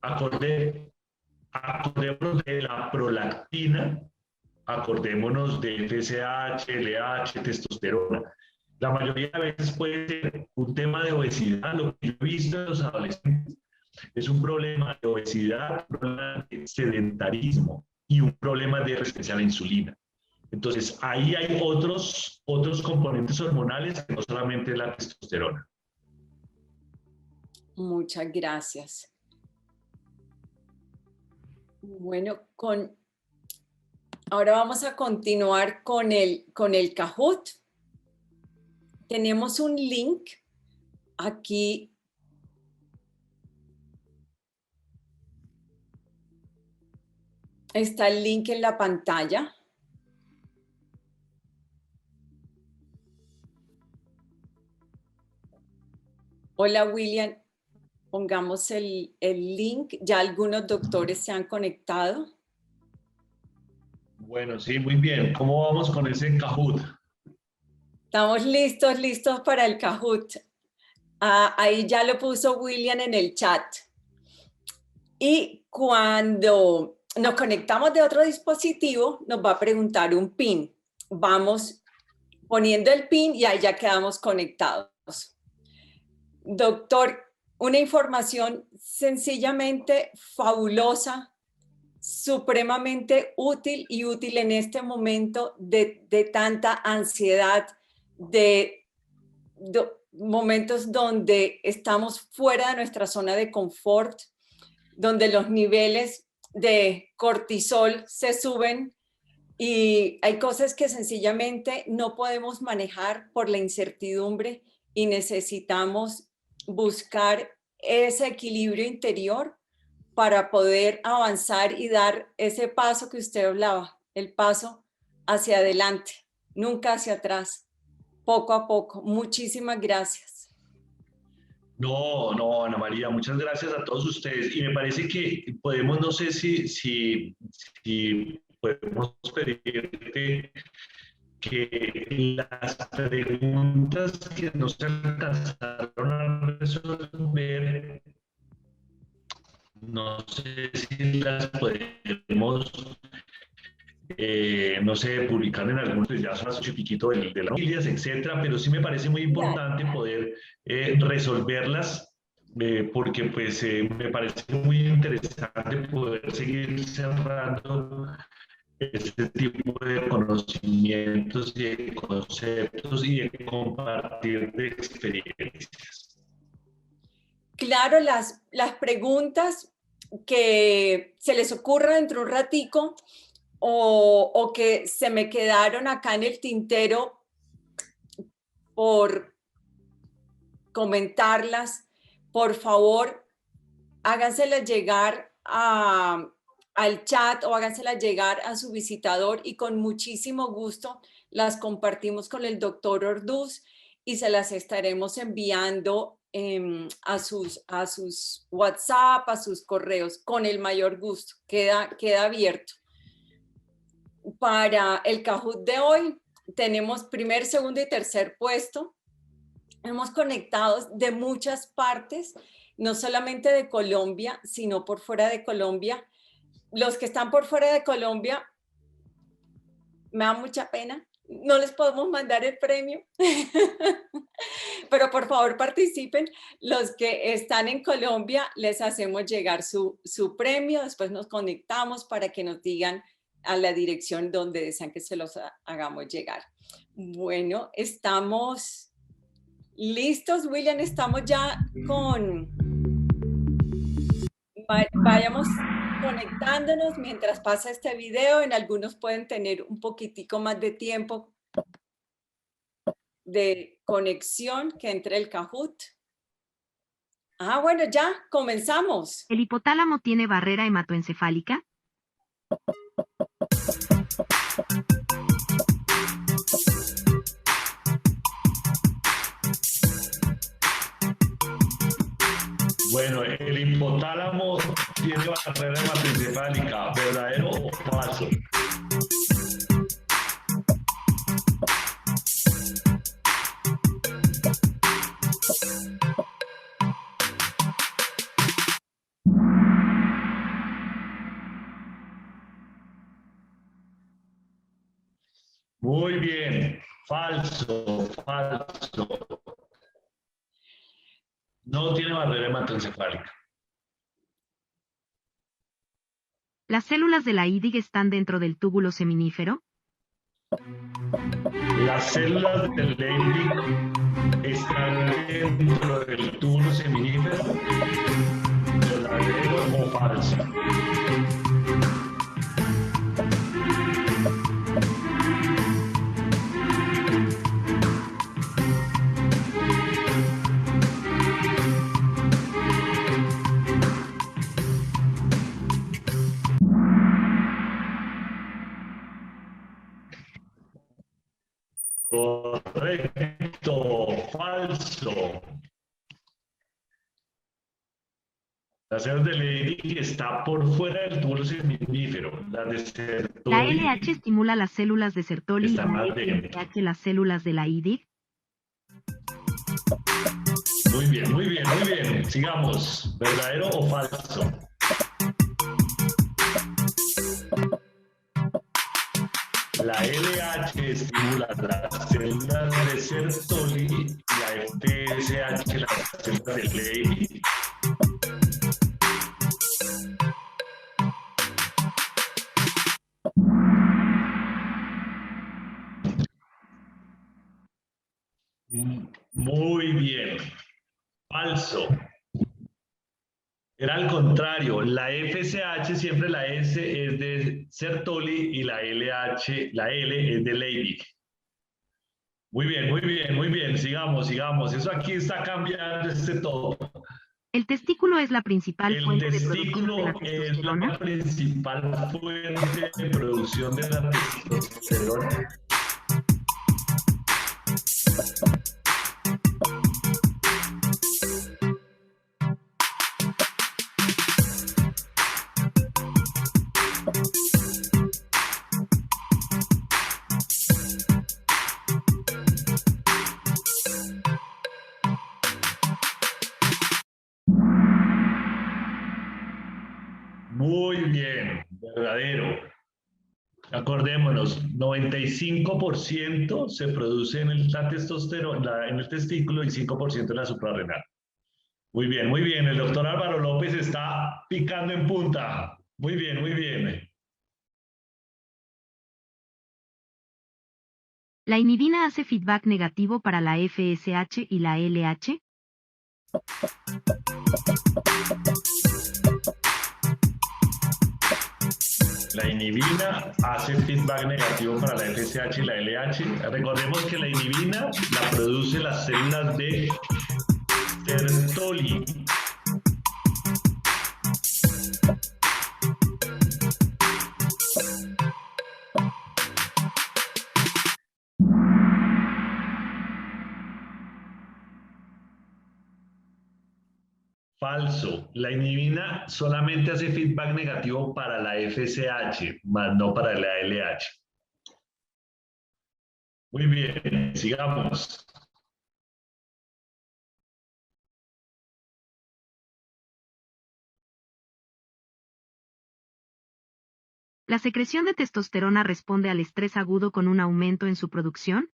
Acordémonos de la prolactina, acordémonos de FSH, LH, testosterona. La mayoría de veces puede ser un tema de obesidad, lo que yo he visto en los adolescentes. Es un problema de obesidad, un problema de sedentarismo y un problema de resistencia a la insulina. Entonces, ahí hay otros componentes hormonales que no solamente la testosterona. Muchas gracias. Bueno, con Ahora vamos a continuar con el Kahoot. Tenemos un link aquí. Está el link en la pantalla. Hola, William. Pongamos el link. Ya algunos doctores se han conectado. Bueno, sí, muy bien. ¿Cómo vamos con ese Kahoot? Estamos listos para el Kahoot. Ahí ya lo puso William en el chat. Y cuando nos conectamos de otro dispositivo, nos va a preguntar un PIN. Vamos poniendo el PIN y ahí ya quedamos conectados. Doctor, una información sencillamente fabulosa, supremamente útil y útil en este momento de tanta ansiedad, de momentos donde estamos fuera de nuestra zona de confort, donde los niveles de cortisol se suben y hay cosas que sencillamente no podemos manejar por la incertidumbre y necesitamos buscar ese equilibrio interior para poder avanzar y dar ese paso que usted hablaba, el paso hacia adelante, nunca hacia atrás, poco a poco. Muchísimas gracias. No, Ana María, muchas gracias a todos ustedes. Y me parece que podemos, no sé si podemos pedirte que las preguntas que no se alcanzaron a resolver, no sé si las podemos, no sé, publicar en algunos, ya son las 8 y piquito de las familias, etcétera, pero sí me parece muy importante poder resolverlas, porque pues me parece muy interesante poder seguir cerrando este tipo de conocimientos y de conceptos y de compartir de experiencias. Claro, las preguntas que se les ocurra dentro de un ratico o que se me quedaron acá en el tintero por comentarlas, por favor, háganselas llegar al chat o háganselas llegar a su visitador y con muchísimo gusto las compartimos con el doctor Orduz y se las estaremos enviando a sus WhatsApp, a sus correos, con el mayor gusto. Queda abierto. Para el Kahoot de hoy tenemos primer, segundo y tercer puesto. Hemos conectado de muchas partes, no solamente de Colombia, sino por fuera de Colombia. Los que están por fuera de Colombia, me da mucha pena, no les podemos mandar el premio, pero por favor participen. Los que están en Colombia, les hacemos llegar su premio, después nos conectamos para que nos digan a la dirección donde desean que se los hagamos llegar. Bueno, estamos listos, William, estamos ya con... Vayamos conectándonos mientras pasa este video. En algunos pueden tener un poquitico más de tiempo de conexión que entre el Kahoot. Bueno, ya comenzamos. ¿El hipotálamo tiene barrera hematoencefálica? Bueno, el hipotálamo tiene barrera hematoencefálica, ¿verdadero o falso? Muy bien, falso. No tiene barrera hematoencefálica. ¿Las células de la IDIG están dentro del túbulo seminífero? Las células del IDIG están dentro del túbulo seminífero. ¿Verdadero o falso? falso. Las células de Leydig está por fuera del túbulo seminífero. Las de La Sertoli LH estimula las células de Sertoli y están la más dentro. FSH las células de la IDIG. Muy bien, muy bien, muy bien. Sigamos. ¿Verdadero o falso? La LH estimula las células de Sertoli y la FSH las células de Leydig. Muy bien. Falso. Era al contrario. La FSH siempre la S es de Sertoli y la LH, la L es de Leydig. Muy bien, muy bien, muy bien. Sigamos, sigamos. Eso aquí está cambiando todo. El testículo es la principal El fuente de producción de testículo la es testosterona. la principal fuente de producción de la testosterona. Muy bien, verdadero. Acordémonos, 95% se produce en la testosterona, en el testículo y 5% en la suprarrenal. Muy bien, muy bien. El doctor Álvaro López está picando en punta. Muy bien, muy bien. La inhibina hace feedback negativo para la FSH y la LH. La inhibina hace feedback negativo para la FSH y la LH. Recordemos que la inhibina la produce las células de Sertoli. Falso. La inhibina solamente hace feedback negativo para la FSH, más no para la LH. Muy bien, sigamos. La secreción de testosterona responde al estrés agudo con un aumento en su producción.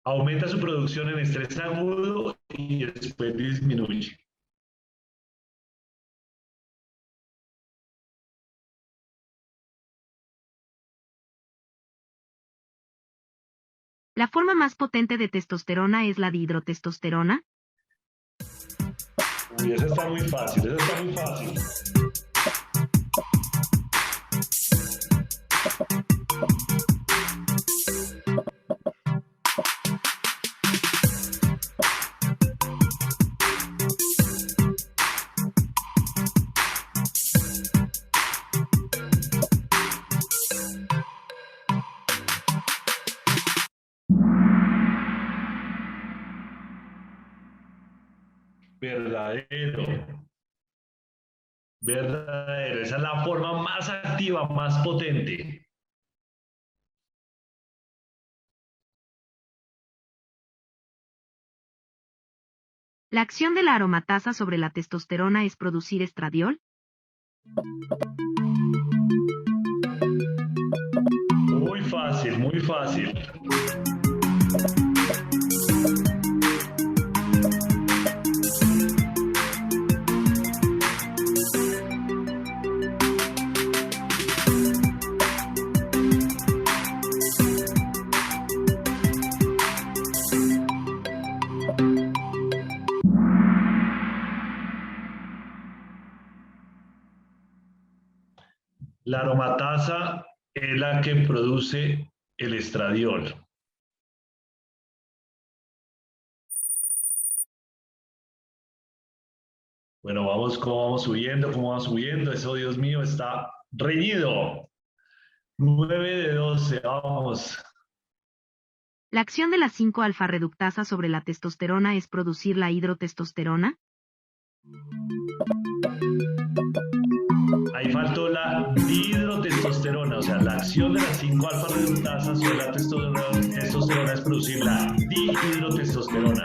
Aumenta su producción en estrés agudo y después disminuye. La forma más potente de testosterona es la dihidrotestosterona. Uy, eso está muy fácil, eso está muy fácil. Verdadero. Verdadero. Esa es la forma más activa, más potente. La acción de la aromatasa sobre la testosterona es producir estradiol. Muy fácil, muy fácil. La aromatasa es la que produce el estradiol. Bueno, cómo vamos subiendo. Eso, Dios mío, está reñido. 9 de 12, vamos. La acción de la 5-alfa-reductasa sobre la testosterona es producir la hidrotestosterona. Ahí faltó la dihidrotestosterona, o sea, la acción de la 5-alfa-reductasa sobre la testosterona es producir la dihidrotestosterona.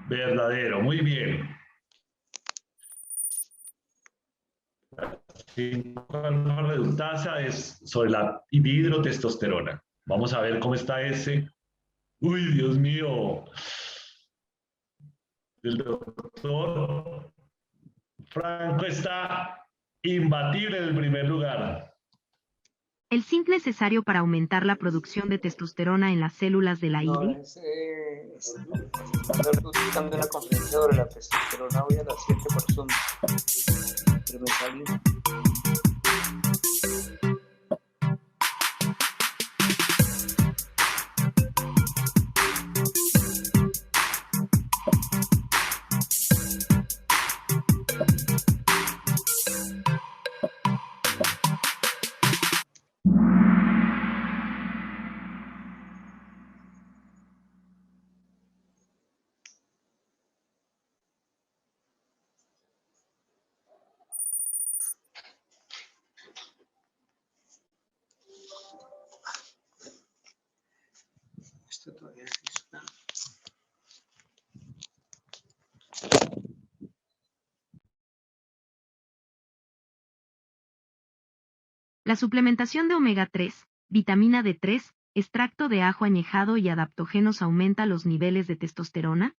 Verdadero, muy bien. 5-alfa-reductasa es sobre la dihidrotestosterona. Vamos a ver cómo está ese. Uy, Dios mío. El doctor Franco está imbatible en el primer lugar. El zinc necesario para aumentar la producción de testosterona en las células de la No, ID. estoy buscando una conferencia sobre la testosterona hoy a las 7 por Zoom, pero me salí. Esto todavía funciona. La suplementación de omega 3, vitamina D3, extracto de ajo añejado y adaptógenos aumenta los niveles de testosterona.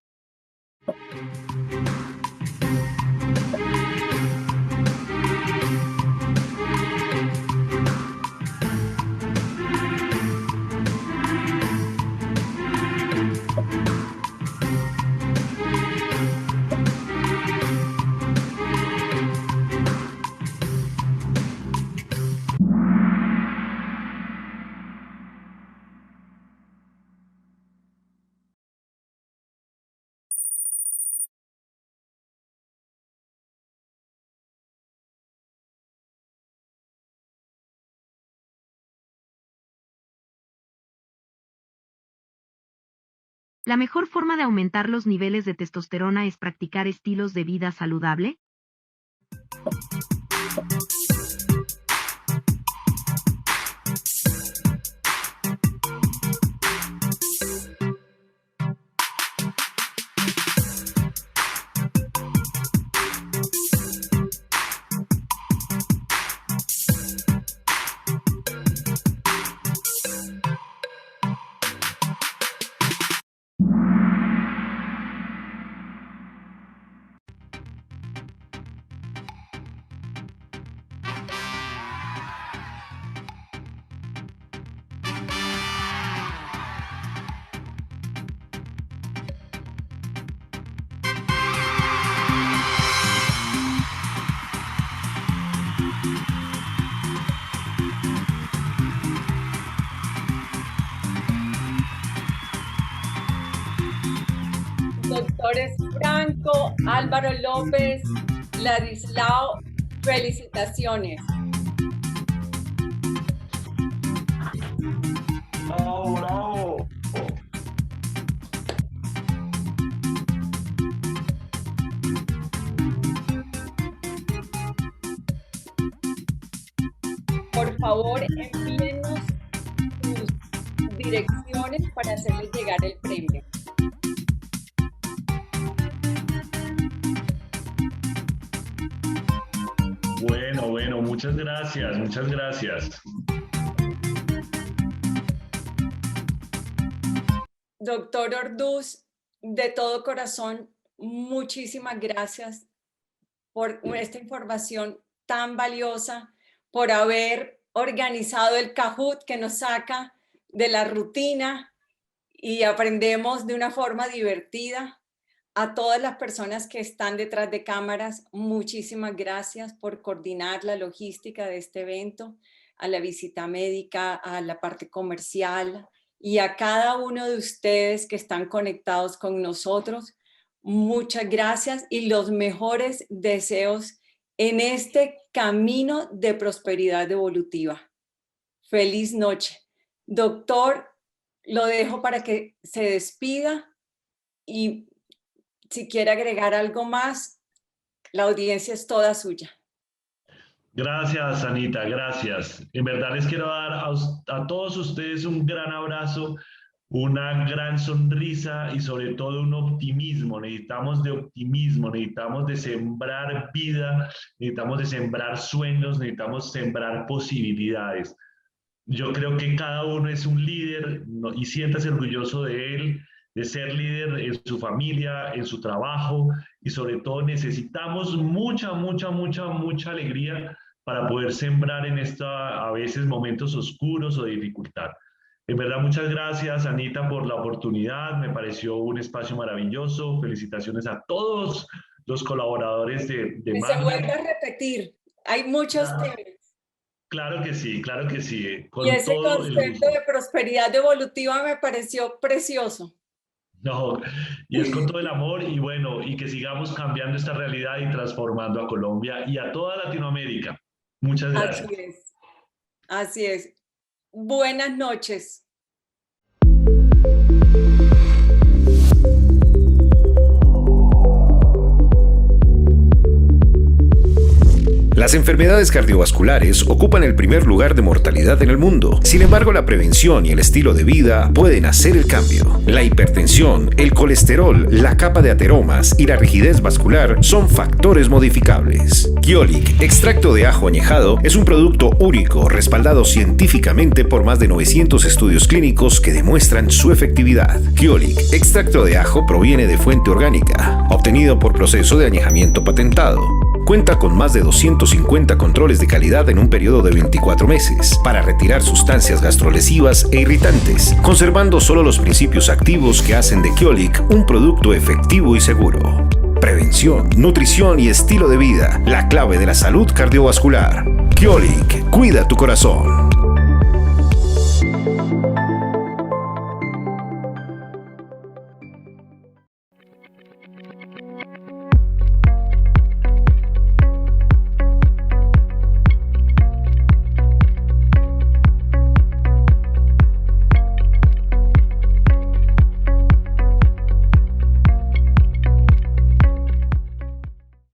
La mejor forma de aumentar los niveles de testosterona es practicar estilos de vida saludable. Doctores Franco, Álvaro López, Ladislao, felicitaciones. ¡Bravo, bravo! Por favor, envíenos sus direcciones para hacerles llegar el premio. Bueno, muchas gracias, muchas gracias. Doctor Orduz, de todo corazón, muchísimas gracias por esta información tan valiosa, por haber organizado el Kahoot que nos saca de la rutina y aprendemos de una forma divertida. A todas las personas que están detrás de cámaras, muchísimas gracias por coordinar la logística de este evento, a la visita médica, a la parte comercial y a cada uno de ustedes que están conectados con nosotros. Muchas gracias y los mejores deseos en este camino de prosperidad evolutiva. Feliz noche. Doctor, lo dejo para que se despida y si quiere agregar algo más, la audiencia es toda suya. Gracias, Anita, gracias. En verdad les quiero dar a todos ustedes un gran abrazo, una gran sonrisa y sobre todo un optimismo. Necesitamos de optimismo, necesitamos de sembrar vida, necesitamos de sembrar sueños, necesitamos sembrar posibilidades. Yo creo que cada uno es un líder y siéntase orgulloso de él, de ser líder en su familia, en su trabajo y sobre todo necesitamos mucha alegría para poder sembrar en a veces momentos oscuros o de dificultad. En verdad, muchas gracias, Anita, por la oportunidad. Me pareció un espacio maravilloso. Felicitaciones a todos los colaboradores de Magna. Se vuelve a repetir. Hay muchos temas. Claro que sí, claro que sí. Y ese concepto de prosperidad evolutiva me pareció precioso. No, y es con todo el amor y bueno, y que sigamos cambiando esta realidad y transformando a Colombia y a toda Latinoamérica. Muchas gracias. Así es. Así es. Buenas noches. Las enfermedades cardiovasculares ocupan el primer lugar de mortalidad en el mundo. Sin embargo, la prevención y el estilo de vida pueden hacer el cambio. La hipertensión, el colesterol, la capa de ateromas y la rigidez vascular son factores modificables. Kyolic, extracto de ajo añejado, es un producto único respaldado científicamente por más de 900 estudios clínicos que demuestran su efectividad. Kyolic, extracto de ajo, proviene de fuente orgánica, obtenido por proceso de añejamiento patentado. Cuenta con más de 250 controles de calidad en un periodo de 24 meses para retirar sustancias gastrolesivas e irritantes, conservando solo los principios activos que hacen de Kyolic un producto efectivo y seguro. Prevención, nutrición y estilo de vida, la clave de la salud cardiovascular. Kyolic, cuida tu corazón.